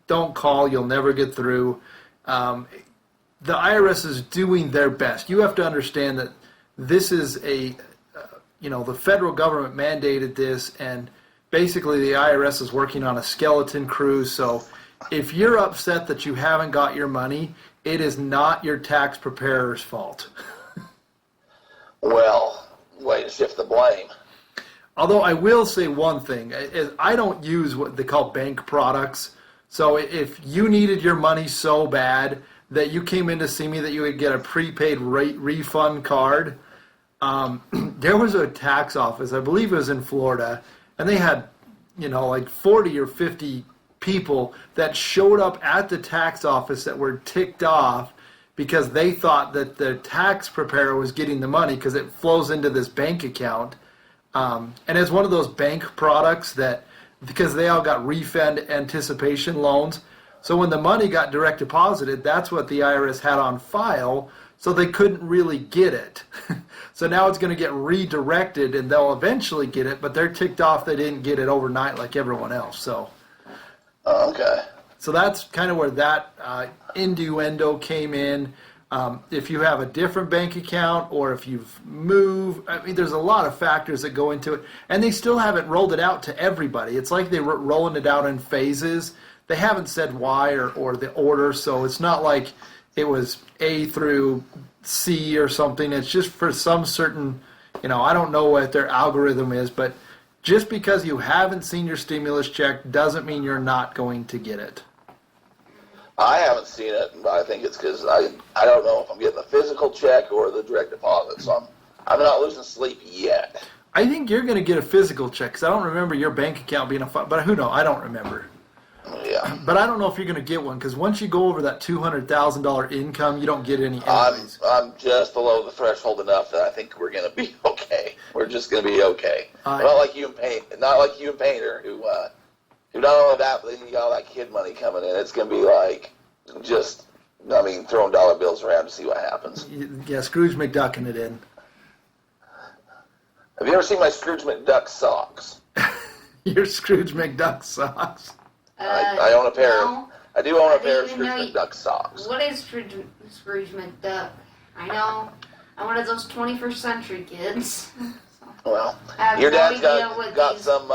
Don't call. You'll never get through. The IRS is doing their best. You have to understand that this is the federal government mandated this, and basically the IRS is working on a skeleton crew. So if you're upset that you haven't got your money, it is not your tax preparer's fault. Well, way to shift the blame. Although I will say one thing, is I don't use what they call bank products. So if you needed your money so bad that you came in to see me that you would get a prepaid rate refund card, there was a tax office, I believe it was in Florida, and they had, like 40 or 50 people that showed up at the tax office that were ticked off because they thought that the tax preparer was getting the money because it flows into this bank account. And it's one of those bank products that, because they all got refund anticipation loans, so when the money got direct deposited, that's what the IRS had on file, so they couldn't really get it. So now it's going to get redirected, and they'll eventually get it, but they're ticked off they didn't get it overnight like everyone else. So, Okay. So that's kind of where that innuendo came in. If you have a different bank account or if you've moved, I mean, there's a lot of factors that go into it. And they still haven't rolled it out to everybody. It's like they're rolling it out in phases. They haven't said why or the order, so it's not like it was A through C or something. It's just for some certain, I don't know what their algorithm is, but just because you haven't seen your stimulus check doesn't mean you're not going to get it. I haven't seen it, but I think it's because I don't know if I'm getting the physical check or the direct deposit, so I'm not losing sleep yet. I think you're going to get a physical check because I don't remember your bank account being but who knows? I don't remember. Yeah. But I don't know if you're going to get one because once you go over that $200,000 income, you don't get any anyways. I'm just below the threshold enough that I think we're going to be okay. We're just going to be okay. Not like you and Painter, who not only that, but then you got all that kid money coming in. It's going to be like throwing dollar bills around to see what happens. Yeah, Scrooge McDucking it in. Have you ever seen my Scrooge McDuck socks? Your Scrooge McDuck socks. I own a pair. No. I do own a pair of Scrooge Scrooge McDuck socks. What is Scrooge McDuck? I know. I'm one of those 21st century kids. Well, I have your no dad's idea what got these- some.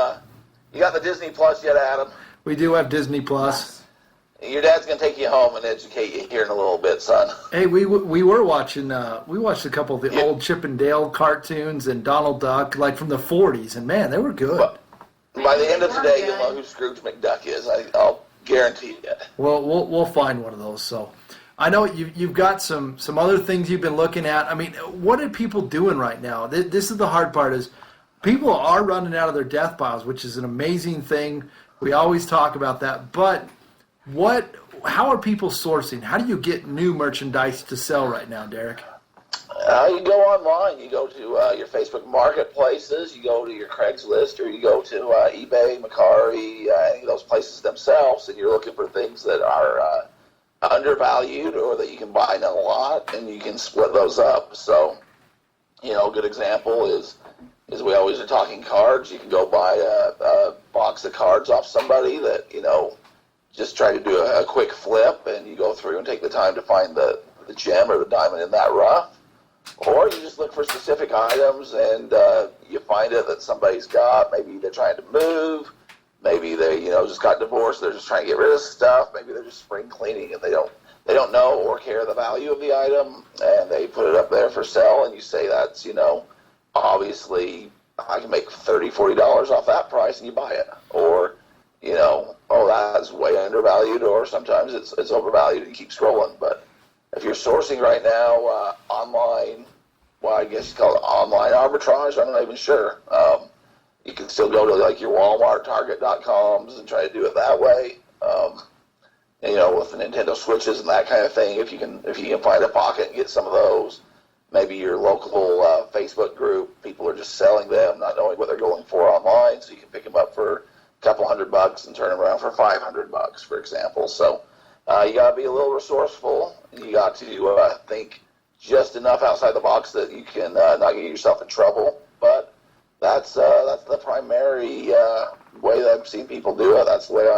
You got the Disney Plus yet, Adam? We do have Disney Plus. Your dad's gonna take you home and educate you here in a little bit, son. Hey, we were watching. We watched a couple of the old Chip and Dale cartoons and Donald Duck, like from the '40s, and man, they were good. But by the end of today, you'll know who Scrooge McDuck is. I'll guarantee it. Well, we'll find one of those. So, I know you've got some other things you've been looking at. I mean, what are people doing right now? This is the hard part: is people are running out of their death piles, which is an amazing thing. We always talk about that, but how are people sourcing? How do you get new merchandise to sell right now, Derek? You go online. You go to your Facebook marketplaces. You go to your Craigslist, or you go to eBay, Mercari, any of those places themselves, and you're looking for things that are undervalued or that you can buy in a lot, and you can split those up. So A good example is we always are talking cards. You can go buy a box of cards off somebody that, just try to do a quick flip, and you go through and take the time to find the gem or the diamond in that rough. Or you just look for specific items, and you find it that somebody's got. Maybe they're trying to move. Maybe they, just got divorced. They're just trying to get rid of stuff. Maybe they're just spring cleaning, and they don't know or care the value of the item, and they put it up there for sale, and you say that's, obviously I can make $30, $40 off that price, and you buy it. Or, oh, that's way undervalued, or sometimes it's overvalued, and you keep scrolling. But if you're sourcing right now online, well, I guess you call it online arbitrage, I'm not even sure. You can still go to like your Walmart, Target.coms and try to do it that way. With the Nintendo Switches and that kind of thing, if you can find a pocket and get some of those. Maybe your local Facebook group, people are just selling them, not knowing what they're going for online, so you can pick them up for a couple $100 and turn them around for $500, for example. So you got to be a little resourceful. You got to think just enough outside the box that you can not get yourself in trouble. But that's the primary way that I've seen people do it. That's the way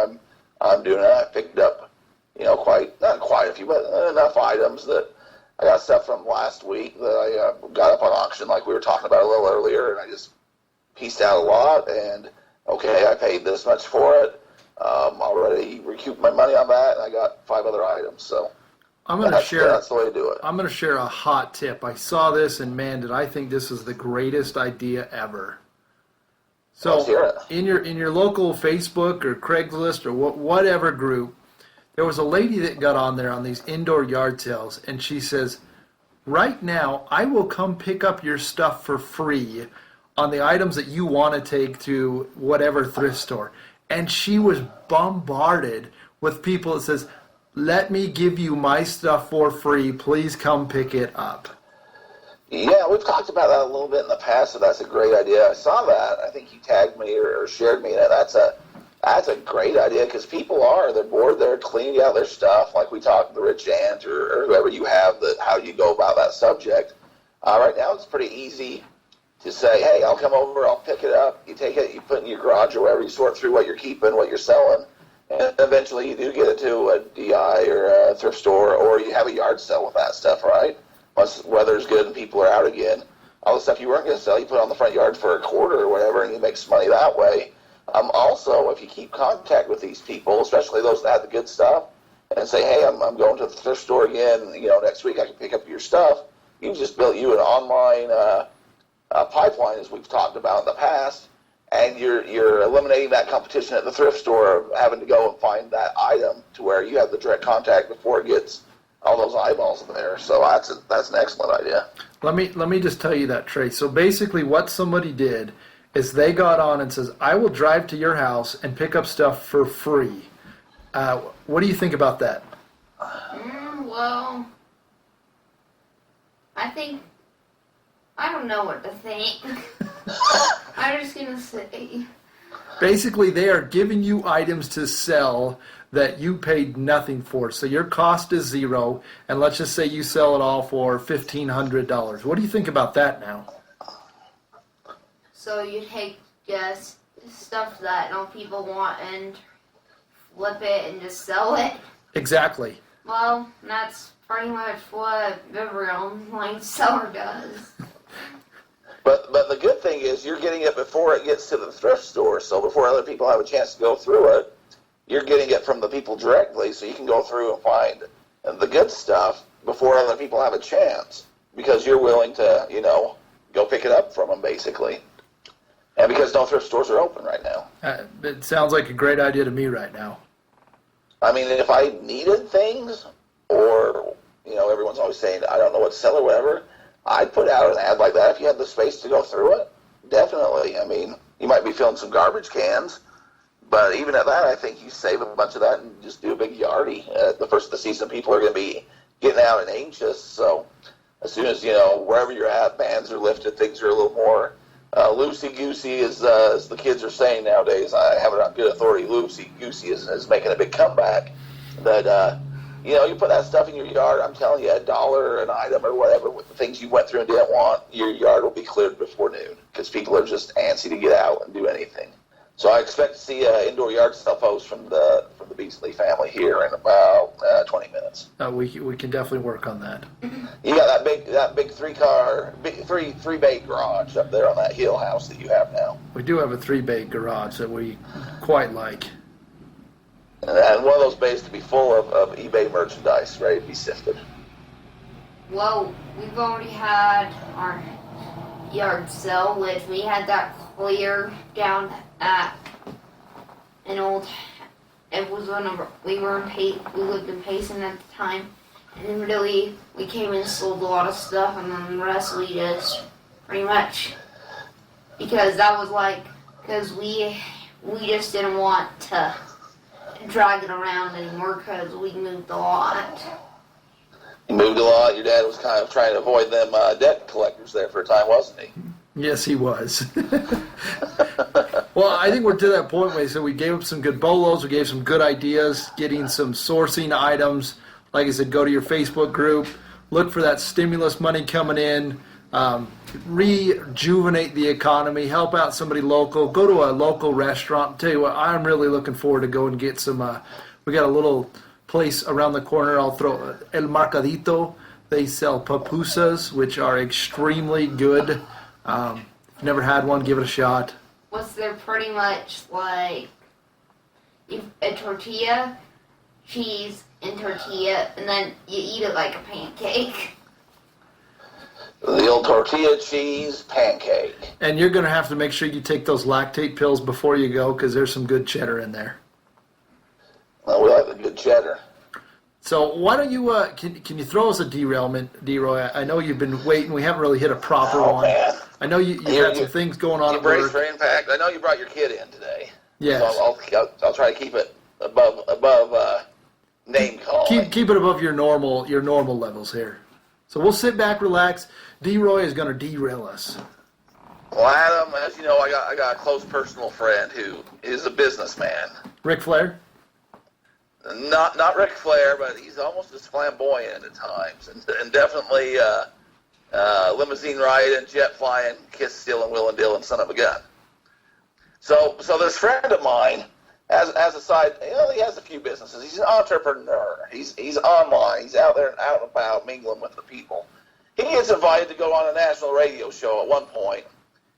I'm doing it. I picked up, not quite a few, but enough items that I got stuff from last week that I got up on auction, like we were talking about a little earlier, and I just pieced out a lot. And okay, I paid this much for it. Already recouped my money on that, and I got 5 other items. So that's the way to do it. I'm going to share a hot tip. I saw this, and man, did I think this is the greatest idea ever. So in your local Facebook or Craigslist or whatever group, there was a lady that got on there on these indoor yard sales, and she says, right now, I will come pick up your stuff for free on the items that you want to take to whatever thrift store. And she was bombarded with people that says, let me give you my stuff for free. Please come pick it up. Yeah, we've talked about that a little bit in the past, so that's a great idea. I saw that. I think you tagged me or shared me, and that's a great idea, because they're bored, they're cleaning out their stuff, like we talked, the rich aunt or whoever you have, how you go about that subject. Right now it's pretty easy to say, hey, I'll come over, I'll pick it up, you take it, you put it in your garage or wherever, you sort through what you're keeping, what you're selling, and eventually you do get it to a DI or a thrift store, or you have a yard sale with that stuff, right? Once the weather's good and people are out again, all the stuff you weren't going to sell, you put it on the front yard for a quarter or whatever, and you make some money that way. Also, if you keep contact with these people, especially those that have the good stuff, and say, hey, I'm going to the thrift store again, next week I can pick up your stuff, you can just build you an online pipeline, as we've talked about in the past, and you're eliminating that competition at the thrift store of having to go and find that item, to where you have the direct contact before it gets all those eyeballs there. So that's an excellent idea. Let me just tell you that, Trey. So basically what somebody did is they got on and says, I will drive to your house and pick up stuff for free. What do you think about that? Well, I don't know what to think. I'm just going to say. Basically, they are giving you items to sell that you paid nothing for. So your cost is zero, and let's just say you sell it all for $1,500. What do you think about that now? So you take just stuff that people want and flip it and just sell it? Exactly. Well, that's pretty much what every online seller does. But the good thing is you're getting it before it gets to the thrift store, so before other people have a chance to go through it, you're getting it from the people directly, so you can go through and find the good stuff before other people have a chance, because you're willing to, go pick it up from them, basically. And because no thrift stores are open right now. It sounds like a great idea to me right now. I mean, if I needed things, or, everyone's always saying, I don't know what to sell or whatever, I'd put out an ad like that if you had the space to go through it. Definitely. I mean, you might be filling some garbage cans, but even at that, I think you save a bunch of that and just do a big yardie. The first of the season, people are going to be getting out and anxious, so as soon as, wherever you're at, bans are lifted, things are a little more loosey-goosey, as the kids are saying nowadays. I have it on good authority. Loosey-goosey is making a big comeback. That You put that stuff in your yard, I'm telling you, $1 an item or whatever, with the things you went through and didn't want, your yard will be cleared before noon because people are just antsy to get out and do anything. So I expect to see indoor yard sale posts from the Beasley family here in about 20 minutes. We can definitely work on that. You got that big three bay garage up there on that hill house that you have now. We do have a 3-bay garage that we quite like. And one of those bays could be full of eBay merchandise ready to be sifted. Well, we've already had our yard sale, which we had that clear down at an old. It was we lived in Payson at the time, and really we came and sold a lot of stuff, and then the rest we just pretty much because we just didn't want to drag it around anymore because we moved a lot. You moved a lot. Your dad was kind of trying to avoid them debt collectors there for a time, wasn't he? Yes, he was. Well, I think we're to that point where we gave up some good bolos, we gave some good ideas, getting some sourcing items. Like I said, go to your Facebook group, look for that stimulus money coming in, rejuvenate the economy, help out somebody local, go to a local restaurant. Tell you what, I'm really looking forward to go and get some, we got a little place around the corner, I'll throw El Mercadito. They sell pupusas, which are extremely good. If you've never had one, give it a shot. They're pretty much like a tortilla, cheese, and tortilla, and then you eat it like a pancake. The old tortilla cheese pancake. And you're going to have to make sure you take those lactate pills before you go because there's some good cheddar in there. Well, we like the good cheddar. So why don't you, can you throw us a derailment, D-Roy? I know you've been waiting. We haven't really hit a proper one. Man. I know you've had some things going on at work. You brace for impact. I know you brought your kid in today. Yes. So I'll try to keep it above name calling. Keep it above your normal levels here. So we'll sit back, relax. D-Roy is going to derail us. Well, Adam, as you know, I got a close personal friend who is a businessman. Ric Flair? Not Ric Flair, but he's almost as flamboyant at times, and definitely limousine riding, jet flying, kiss stealing, wheeling dealing, son of a gun. So this friend of mine, as a side, he has a few businesses. He's an entrepreneur. He's online. He's out there and out and about mingling with the people. He gets invited to go on a national radio show at one point,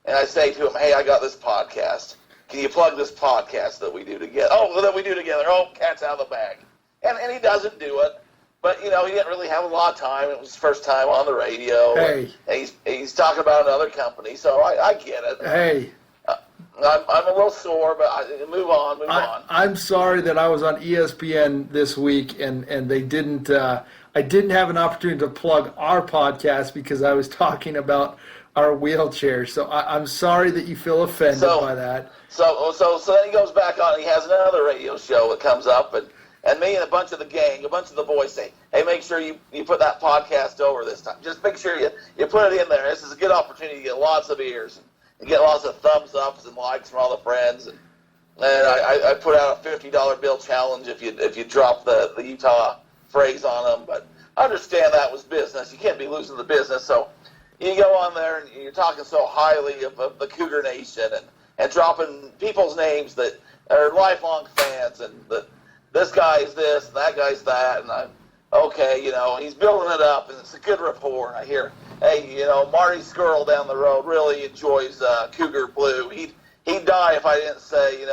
and I say to him, "Hey, I got this podcast. Can you plug this podcast that we do together?" Oh, cat's out of the bag. And he doesn't do it. But, he didn't really have a lot of time. It was his first time on the radio. Hey. And he's talking about another company, so I get it. Hey. I'm a little sore, but move on. I'm sorry that I was on ESPN this week and they didn't, I didn't have an opportunity to plug our podcast because I was talking about our wheelchairs. So I'm sorry that you feel offended by that. So then he goes back on and he has another radio show that comes up and me and a bunch of the gang, a bunch of the boys say, "Hey, make sure you put that podcast over this time. Just make sure you put it in there. This is a good opportunity to get lots of ears and get lots of thumbs ups and likes from all the friends." And I put out a $50 bill challenge if you drop the Utah phrase on them. But I understand that was business. You can't be losing the business. So you go on there and you're talking so highly of the Cougar Nation and dropping people's names that are lifelong fans and this guy's this and that guy's that, and I'm okay, he's building it up and it's a good rapport. And I hear, hey, Marty Skrull down the road really enjoys Cougar Blue. He'd die if I didn't say,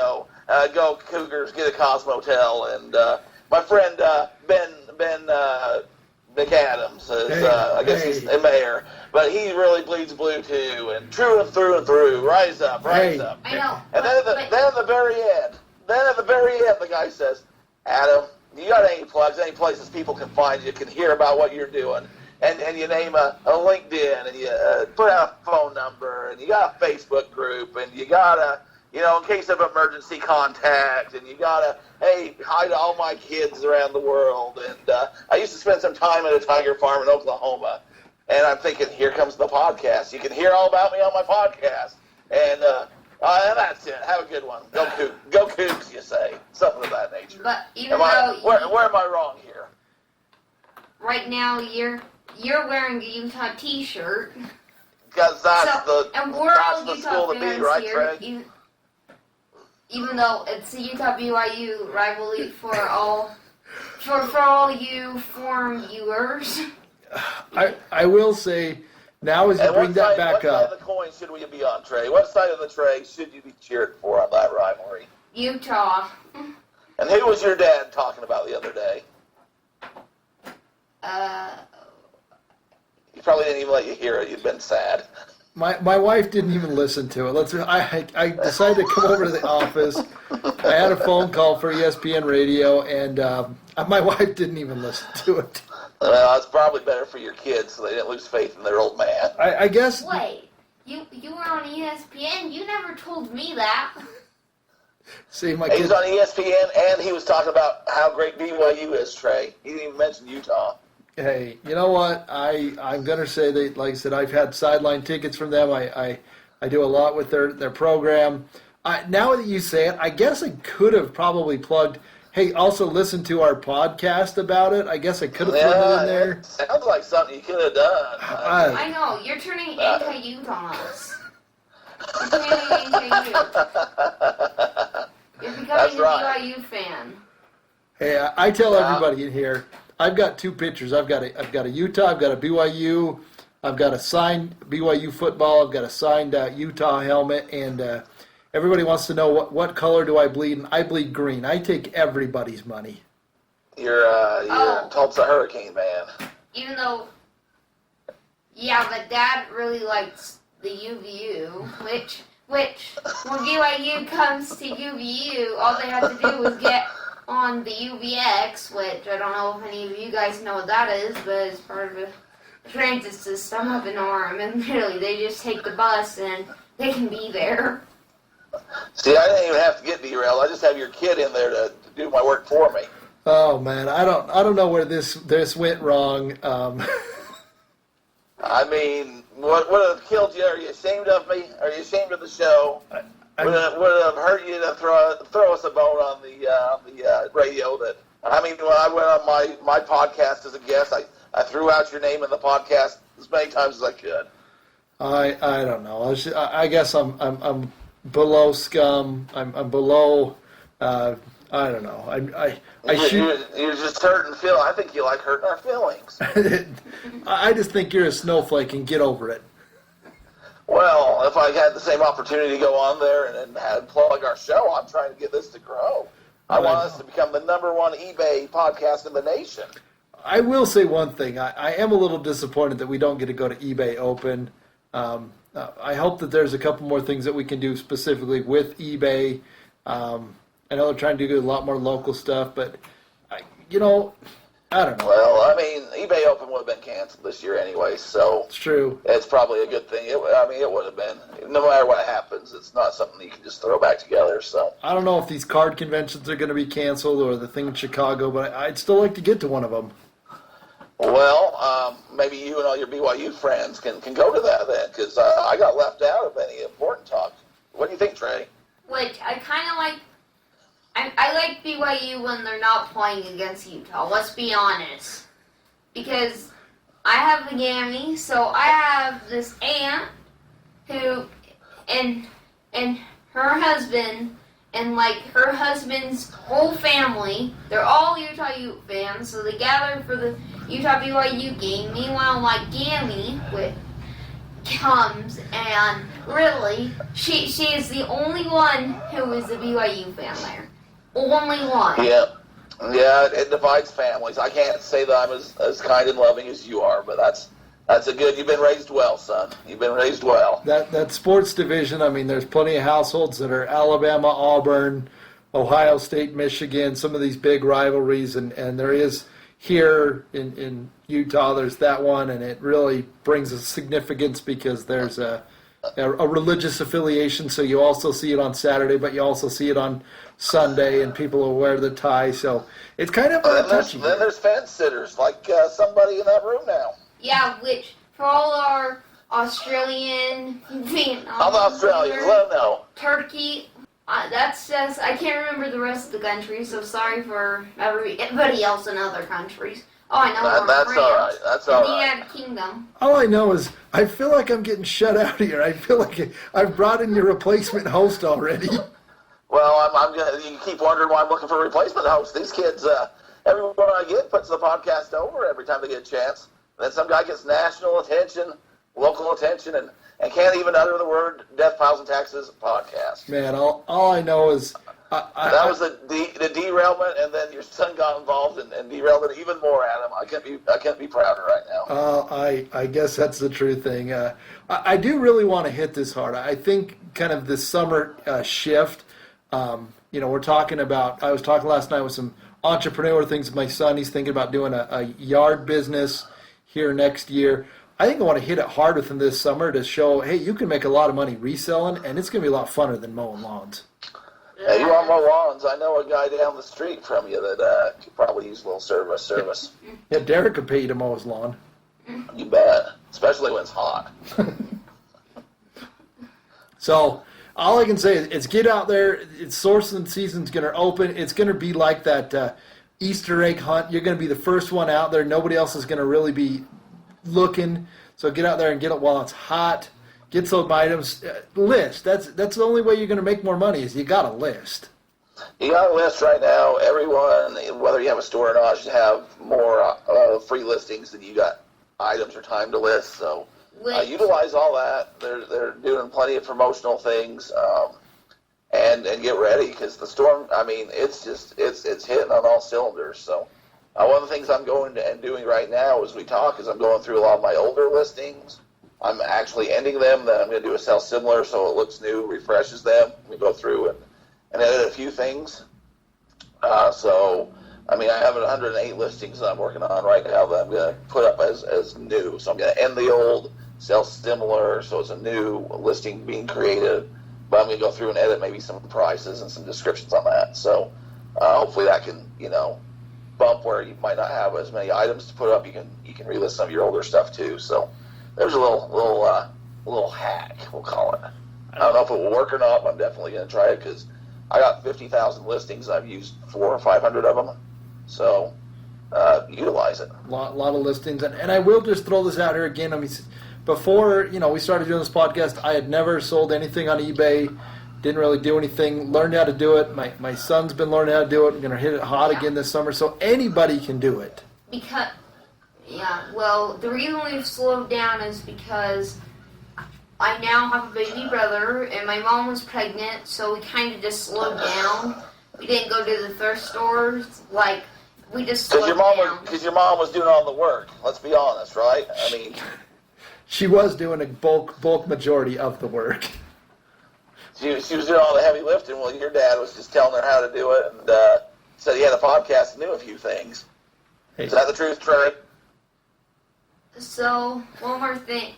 go Cougars, get a Cosmotel. And my friend Ben McAdams is, I guess he's a mayor, but he really bleeds blue too. And true and through, rise up. I know. And then at the very end, the guy says, "Adam, you got any plugs, any places people can find you, can hear about what you're doing?" And you name a LinkedIn, and you put out a phone number, and you got a Facebook group, and you got a, in case of emergency contact, and you got a, hey, hi to all my kids around the world. And I used to spend some time at a tiger farm in Oklahoma, and I'm thinking, here comes the podcast. You can hear all about me on my podcast. And that's it. Have a good one. Go Cougs, you say. Something of that nature. But where am I wrong here? right now you're wearing a Utah T-shirt. Because that's and we're all the Utah school to be, fans right, here, Trey? even though it's a Utah BYU rivalry for all you forum viewers. I will say, now as you bring that back what side up, of the coin should we be on, Trey? What side of the tray should you be cheered for on that rivalry? Utah. And who was your dad talking about the other day? He probably didn't even let you hear it. You'd been sad. my wife didn't even listen to it. I decided to come over to the office. I had a phone call for ESPN Radio, and my wife didn't even listen to it. Well, it's probably better for your kids so they didn't lose faith in their old man. I guess. Wait, you were on ESPN? You never told me that. See, my He kids. was on ESPN, and he was talking about how great BYU is, Trey. He didn't even mention Utah. Hey, you know what? I'm gonna say that, like I said, I've had sideline tickets from them. I do a lot with their program. Now that you say it, I guess I could have probably plugged. Hey, also listen to our podcast about it. I guess I could have thrown it in there. It sounds like something you could have done. I know, you're turning anti-Ute on us. You're turning anti-Ute. You're becoming That's a right. BYU fan. Hey, I tell everybody in here, I've got two pictures. I've got a Utah. I've got a BYU. I've got a signed BYU football. I've got a signed Utah helmet, and everybody wants to know what color do I bleed, and I bleed green. I take everybody's money. You're Tulsa Hurricane man. Even though, yeah, but Dad really likes the UVU, which when BYU comes to UVU, all they have to do is get on the UVX, which I don't know if any of you guys know what that is, but it's part of a transit system up in Orem, and literally they just take the bus and they can be there. See, I didn't even have to get derailed. I just have your kid in there to do my work for me. Oh man, I don't know where this went wrong. I mean, what would have killed you? Are you ashamed of me? Are you ashamed of the show? Would it have hurt you to throw us a bone on the radio? That I mean, when I went on my podcast as a guest, I threw out your name in the podcast as many times as I could. I don't know. I guess I'm below scum. I'm below. I don't know. You're just hurting Phil. I think you like hurting our feelings. I just think you're a snowflake and get over it. Well, if I had the same opportunity to go on there and plug our show, I'm trying to get this to grow. I want us to become the #1 eBay podcast in the nation. I will say one thing. I am a little disappointed that we don't get to go to eBay Open. I hope that there's a couple more things that we can do specifically with eBay. I know they're trying to do a lot more local stuff, but, I don't know. Well, I mean, eBay Open would have been canceled this year anyway, so It's true. it's probably a good thing. It would have been. No matter what happens, it's not something you can just throw back together. So I don't know if these card conventions are going to be canceled or the thing in Chicago, but I'd still like to get to one of them. well, maybe you and all your BYU friends can go to that then, because I got left out of any important talk. What do you think, Trey? Which I kind of like. I like BYU when they're not playing against Utah. Let's be honest, because I have a Gammy, so I have this aunt who, and her husband, and like her husband's whole family. They're all Utah Ute fans, so they gather for the Utah BYU game. Meanwhile, my Gammy comes, and really, she is the only one who is a BYU fan there. Only one. Yeah, it divides families. I can't say that I'm as kind and loving as you are, but that's a good. You've been raised well, son. You've been raised well. That sports division, I mean, there's plenty of households that are Alabama, Auburn, Ohio State, Michigan, some of these big rivalries, and there is here in Utah, there's that one, and it really brings a significance because there's a religious affiliation, so you also see it on Saturday, but you also see it on Sunday, and people will wear the tie, so it's kind of touchy. Then there's fence sitters, like somebody in that room now. Yeah, which for all our Australian, Vietnam, I'm Australian, let them know. Turkey, That's just, I can't remember the rest of the countries, so sorry for everybody else in other countries. Oh, I know. That's France, all right. That's all and the right. United Kingdom. All I know is I feel like I'm getting shut out here. I feel like I've brought in your replacement host already. Well, I'm gonna. You keep wondering why I'm looking for a replacement host. These kids, everyone I get puts the podcast over every time they get a chance. Then some guy gets national attention, local attention, and can't even utter the word "Death, Piles, and Taxes" podcast. Man, all I know is That was the derailment, and then your son got involved and derailed it even more, Adam. I can't be prouder right now. I guess that's the true thing. I do really want to hit this hard. I think kind of this summer shift. We're talking about. I was talking last night with some entrepreneur things with my son. He's thinking about doing a yard business here next year. I think I want to hit it hard with him this summer to show, hey, you can make a lot of money reselling, and it's going to be a lot funner than mowing lawns. Yeah, you want more lawns? I know a guy down the street from you that could probably use a little service. Yeah, Derek could pay you to mow his lawn. You bet, especially when it's hot. So all I can say is get out there. It's sourcing season's going to open. It's going to be like that Easter egg hunt. You're going to be the first one out there. Nobody else is going to really be looking. So get out there and get it while it's hot. Get some items. List. That's the only way you're going to make more money is you got a list. You got a list right now. Everyone, whether you have a store or not, should have more free listings than you got items or time to list. So utilize all that. They're doing plenty of promotional things, and get ready because the storm. I mean, it's hitting on all cylinders. So one of the things I'm going to and doing right now as we talk is I'm going through a lot of my older listings. I'm actually ending them. Then I'm going to do a sell similar so it looks new, refreshes them. We go through and edit a few things. I have 108 listings that I'm working on right now that I'm going to put up as new. So I'm going to end the old, sell similar, so it's a new listing being created. But I'm going to go through and edit maybe some prices and some descriptions on that. So hopefully that can, bump where you might not have as many items to put up. You can relist some of your older stuff too. So there's a little hack, we'll call it. I don't know if it will work or not, but I'm definitely going to try it because I got 50,000 listings. I've used 400 or 500 of them. So utilize it. A lot of listings. And I will just throw this out here again. I mean, before, we started doing this podcast, I had never sold anything on eBay. Didn't really do anything. Learned how to do it. My son's been learning how to do it. I'm going to hit it hot again this summer. So anybody can do it. The reason we've slowed down is because I now have a baby brother, and my mom was pregnant, so we kind of just slowed down. We didn't go to the thrift stores, we just slowed down. Because your mom was doing all the work, let's be honest, right? I mean... She was doing a bulk majority of the work. She was doing all the heavy lifting while your dad was just telling her how to do it, and said he had a podcast and knew a few things. Hey. Is that the truth, Trey? So, one more thing.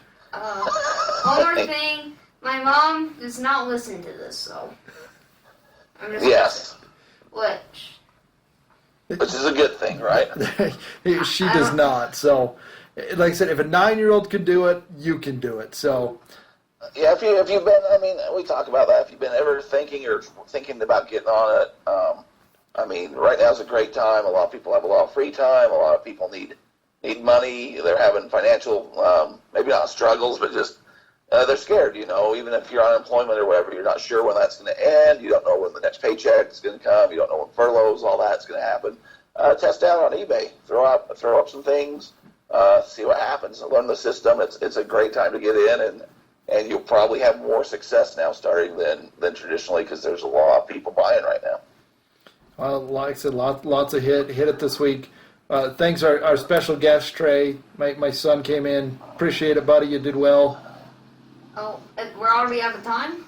My mom does not listen to this, so... Yes. Which is a good thing, right? She does not. So, like I said, if a 9-year-old can do it, you can do it. So... Yeah, if you've been, we talk about that. If you've been ever thinking about getting on it, right now is a great time. A lot of people have a lot of free time. A lot of people need money. They're having financial, maybe not struggles, but just they're scared. Even if you're on unemployment or whatever, you're not sure when that's going to end. You don't know when the next paycheck is going to come. You don't know when furloughs, all that's going to happen. Test out on eBay. Throw up some things. See what happens. Learn the system. It's a great time to get in, and you'll probably have more success now starting than traditionally because there's a lot of people buying right now. Well, like I said, lots of hit it this week. Thanks our special guest, Trey. My son came in. Appreciate it, buddy. You did well. Oh, we're already out of time?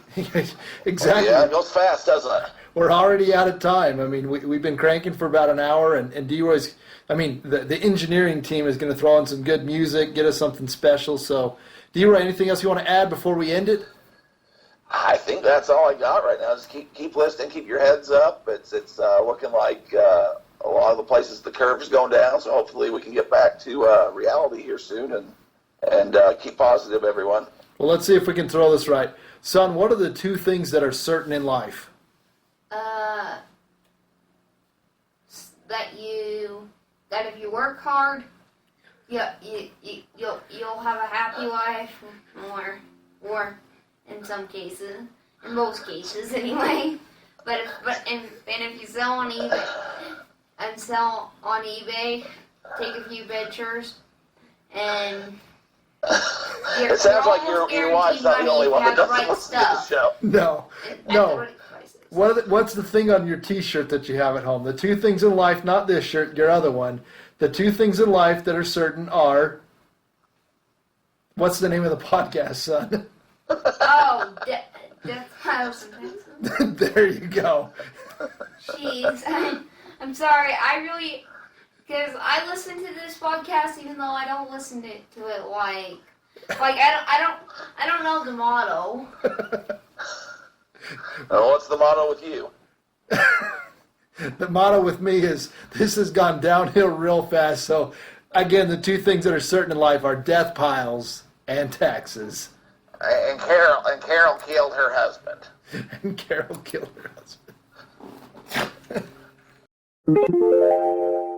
Exactly. Yeah, it goes fast, doesn't it? We're already out of time. We've been cranking for about an hour, and D-Roy's, the engineering team is going to throw in some good music, get us something special. So, D-Roy, anything else you want to add before we end it? I think that's all I got right now. Just keep listening, keep your heads up. It's looking like a lot of the places the curve's going down, so hopefully we can get back to reality here soon and keep positive, everyone. Well, let's see if we can throw this right. Son, what are the 2 things that are certain in life? if you work hard, you'll have a happy life, or in some cases, in most cases anyway. But if you sell on eBay, take a few pictures, and It sounds like your wife's not the only one that doesn't listen to the show. No. What's the thing on your T-shirt that you have at home? The 2 things in life, not this shirt, your other one. The 2 things in life that are certain are. What's the name of the podcast, son? Oh, DeathPiles and Texas. There you go. Jeez, I'm sorry. Because I listen to this podcast even though I don't listen to it like I don't know the motto. Well, what's the motto with you? The motto with me is, this has gone downhill real fast. So, again, the 2 things that are certain in life are death piles and taxes. And Carol killed her husband. And Carol killed her husband.